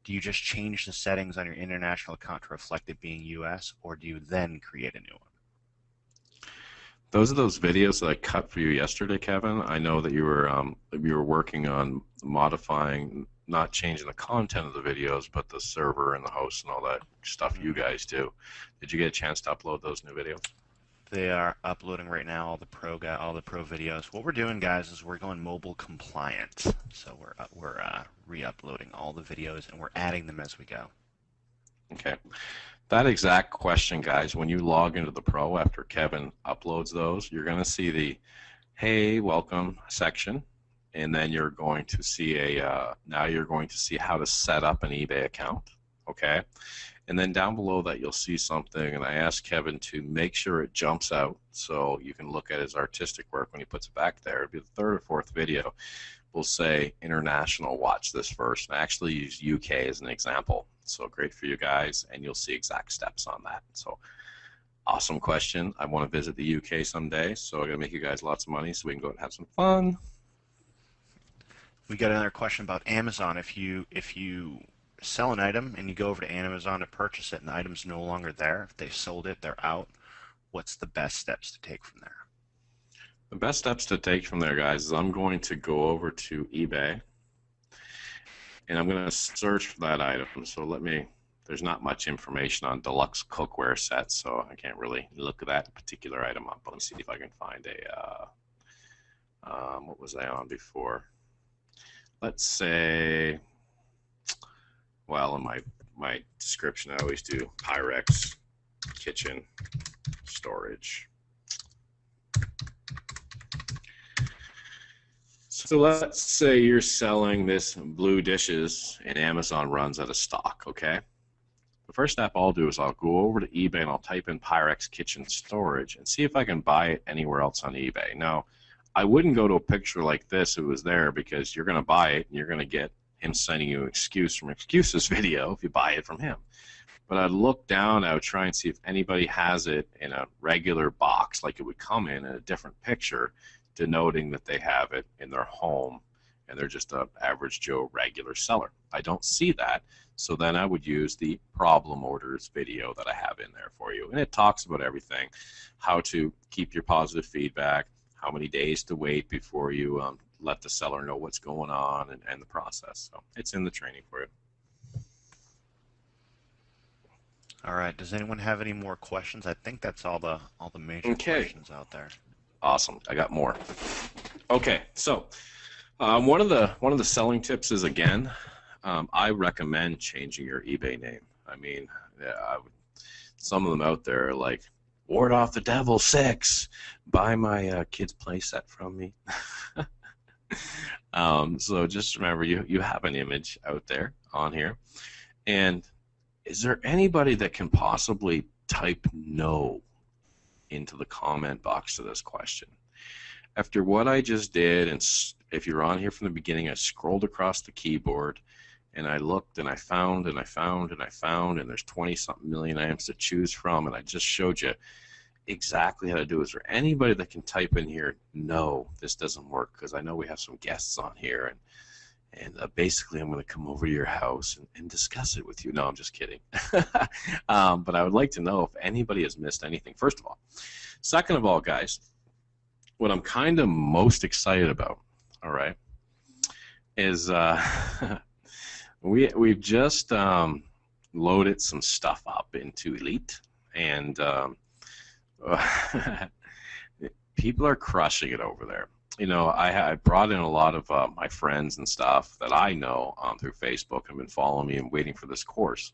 do you just change the settings on your international account to reflect it being US, or do you then create a new one? Those are those videos that I cut for you yesterday, Kevin. I know that you were working on modifying, not changing the content of the videos, but the server and the host and all that stuff you guys do. Did you get a chance to upload those new videos? They are uploading right now, all the pro videos. What we're doing, guys, is we're going mobile compliant. So we're re-uploading all the videos, and we're adding them as we go. Okay. That exact question, guys, when you log into the Pro after Kevin uploads those, you're going to see the "Hey, welcome" section, and then you're going to see now you're going to see how to set up an eBay account. Okay. And then down below that, you'll see something, and I asked Kevin to make sure it jumps out so you can look at his artistic work when he puts it back there. It'll be the 3rd or 4th video. We'll say international, watch this first. And I actually use UK as an example. So great for you guys, and you'll see exact steps on that. So awesome question. I want to visit the UK someday, so I'm going to make you guys lots of money so we can go out and have some fun. We got another question about Amazon. If you sell an item and you go over to Amazon to purchase it and the item's no longer there, if they sold it, they're out, what's the best steps to take from there? The best steps to take from there, guys, is I'm going to go over to eBay and I'm going to search for that item. So there's not much information on deluxe cookware sets, so I can't really look at that particular item up. Let me see if I can find what was I on before? Let's say, well, in my description, I always do Pyrex kitchen storage. So let's say you're selling this blue dishes and Amazon runs out of stock, okay? The first step I'll do is I'll go over to eBay and I'll type in Pyrex kitchen storage and see if I can buy it anywhere else on eBay. Now, I wouldn't go to a picture like this if it was there, because you're going to buy it and you're going to get him sending you an excuse from excuses video if you buy it from him. But I'd look down, I would try and see if anybody has it in a regular box, like it would come in a different picture, denoting that they have it in their home and they're just an average Joe regular seller. I don't see that, so then I would use the problem orders video that I have in there for you. And it talks about everything, how to keep your positive feedback, how many days to wait before you let the seller know what's going on, and the process. So it's in the training for you. All right. Does anyone have any more questions? I think that's all the major questions out there. Awesome. I got more. Okay, so one of the selling tips is, again, I recommend changing your eBay name. I mean, yeah, some of them out there are like, ward off the devil 6, buy my kid's playset from me. So just remember, you have an image out there on here. And is there anybody that can possibly type no into the comment box to this question? After what I just did, and if you're on here from the beginning, I scrolled across the keyboard and I looked and I found and I found and I found, and there's 20-something million items to choose from, and I just showed you exactly how to do it. Is there anybody that can type in here, no, this doesn't work? Because I know we have some guests on here, and basically I'm going to come over to your house and discuss it with you. No, I'm just kidding. But I would like to know if anybody has missed anything, first of all. Second of all, guys, what I'm kind of most excited about, all right, is we've just loaded some stuff up into Elite, and people are crushing it over there. You know, I brought in a lot of my friends and stuff that I know through Facebook and been following me and waiting for this course,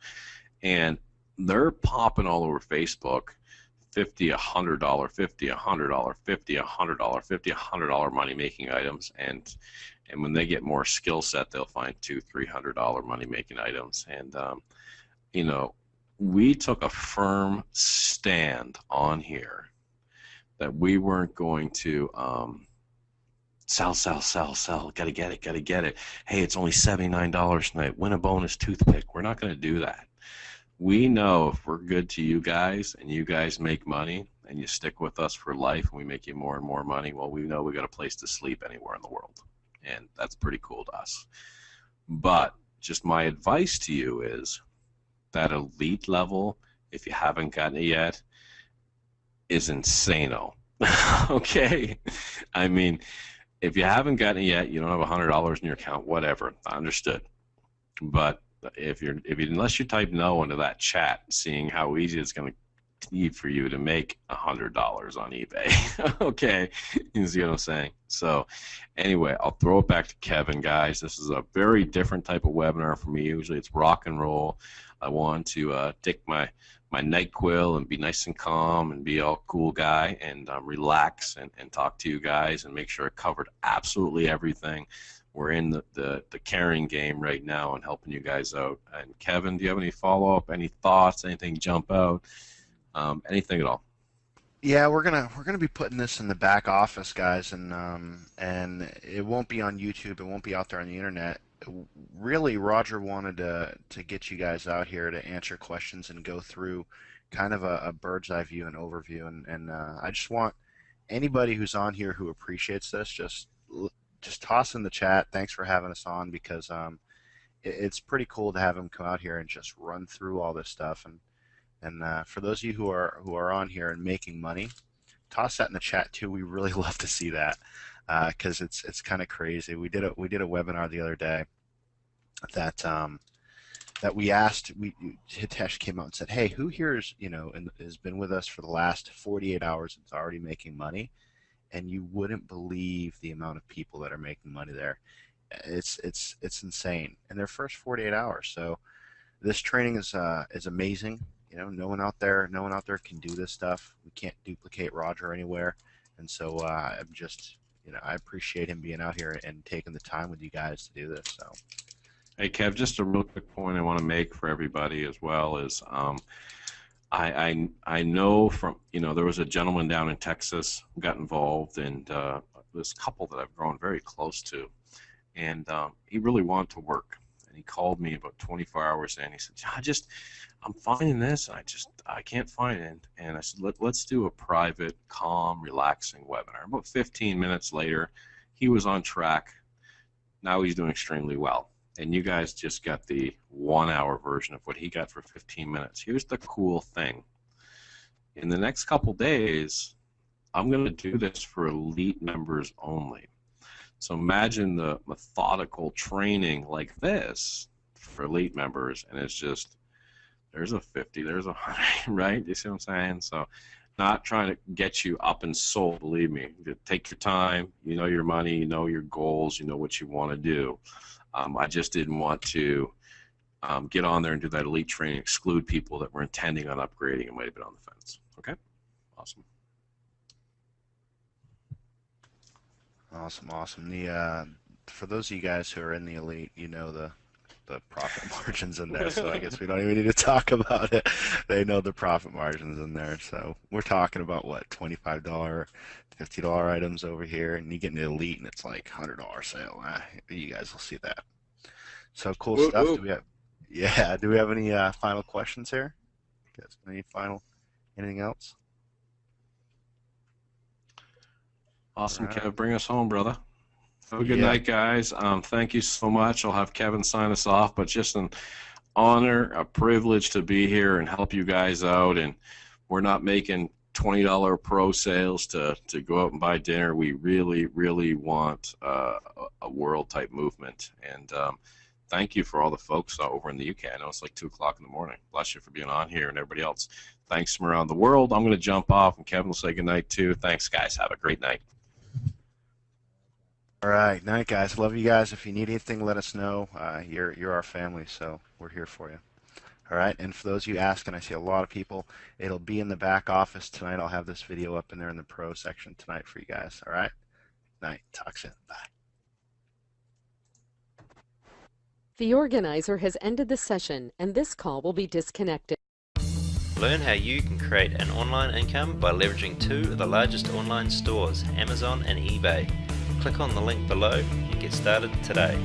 and they're popping all over Facebook. $50, $100, $50, $100, $50, $100, $50, $100 money making items, and when they get more skill set, they'll find $200, $300 money making items. And you know, we took a firm stand on here that we weren't going to sell, gotta get it. Hey, it's only $79 tonight. Win a bonus toothpick. We're not going to do that. We know if we're good to you guys and you guys make money and you stick with us for life and we make you more and more money, well, we know we got a place to sleep anywhere in the world. And that's pretty cool to us. But just my advice to you is that Elite level, if you haven't gotten it yet, is insane-o. Okay? I mean, if you haven't gotten it yet, you don't have $100 in your account, whatever. I understood. But unless you type no into that chat, seeing how easy it's going to be for you to make $100 on eBay. Okay, you see what I'm saying? So anyway, I'll throw it back to Kevin, guys. This is a very different type of webinar for me. Usually it's rock and roll. I want to take my NyQuil and be nice and calm and be all cool guy and relax and talk to you guys and make sure I covered absolutely everything. We're in the caring game right now and helping you guys out. And Kevin, do you have any follow-up, any thoughts, anything jump out, anything at all? Yeah, we're gonna be putting this in the back office, guys, and it won't be on YouTube. It won't be out there on the internet. Really, Roger wanted to get you guys out here to answer questions and go through kind of a bird's eye view and overview. And I just want anybody who's on here who appreciates this, just toss in the chat. Thanks for having us on, because it's pretty cool to have him come out here and just run through all this stuff. And for those of you who are on here and making money, toss that in the chat too. We really love to see that, because it's kind of crazy. We did a webinar the other day that we asked. Hitesh came out and said, "Hey, who here is and has been with us for the last 48 hours and is already making money?" And you wouldn't believe the amount of people that are making money there. It's insane in their first 48 hours. So this training is amazing. No one out there can do this stuff. We can't duplicate Roger anywhere. And so I'm just, I appreciate him being out here and taking the time with you guys to do this. So. Hey, Kev, just a real quick point I want to make for everybody as well is I know from, there was a gentleman down in Texas who got involved, and this couple that I've grown very close to, and he really wanted to work. And he called me about 24 hours in. He said, I'm finding this, and I can't find it. And I said, let's do a private, calm, relaxing webinar. About 15 minutes later, he was on track. Now he's doing extremely well. And you guys just got the 1-hour version of what he got for 15 minutes. Here's the cool thing. In the next couple days, I'm going to do this for Elite members only. So imagine the methodical training like this for Elite members, and it's just, there's a 50, there's a 100, right? You see what I'm saying? So not trying to get you up and sold. Believe me, take your time. You know your money. You know your goals. You know what you want to do. I just didn't want to get on there and do that elite training, exclude people that were intending on upgrading and might have been on the fence. Okay, awesome. Awesome. The for those of you guys who are in the elite, you know the profit margins in there, so I guess we don't even need to talk about it. They know the profit margins in there. So we're talking about what, $25, $50 items over here, and you get into elite and it's like $100 sale. You guys will see that. So cool Whoop, stuff. whoop. Do we have any final questions here? Guys, anything else? Awesome, All right. Kev. Bring us home, brother. Have a good night, guys. Thank you so much. I'll have Kevin sign us off, but just an honor, a privilege to be here and help you guys out. And we're not making $20 pro sales to go out and buy dinner. We really, really want a world-type movement. And thank you for all the folks over in the UK. I know it's like 2 o'clock in the morning. Bless you for being on here and everybody else. Thanks from around the world. I'm going to jump off, and Kevin will say good night, too. Thanks, guys. Have a great night. All right, night, guys. Love you guys. If you need anything, let us know. You're our family, so we're here for you. All right, and for those of you asking, I see a lot of people. It'll be in the back office tonight. I'll have this video up in there in the pro section tonight for you guys. All right, night. Talk soon. Bye. The organizer has ended the session, and this call will be disconnected. Learn how you can create an online income by leveraging 2 of the largest online stores, Amazon and eBay. Click on the link below and get started today.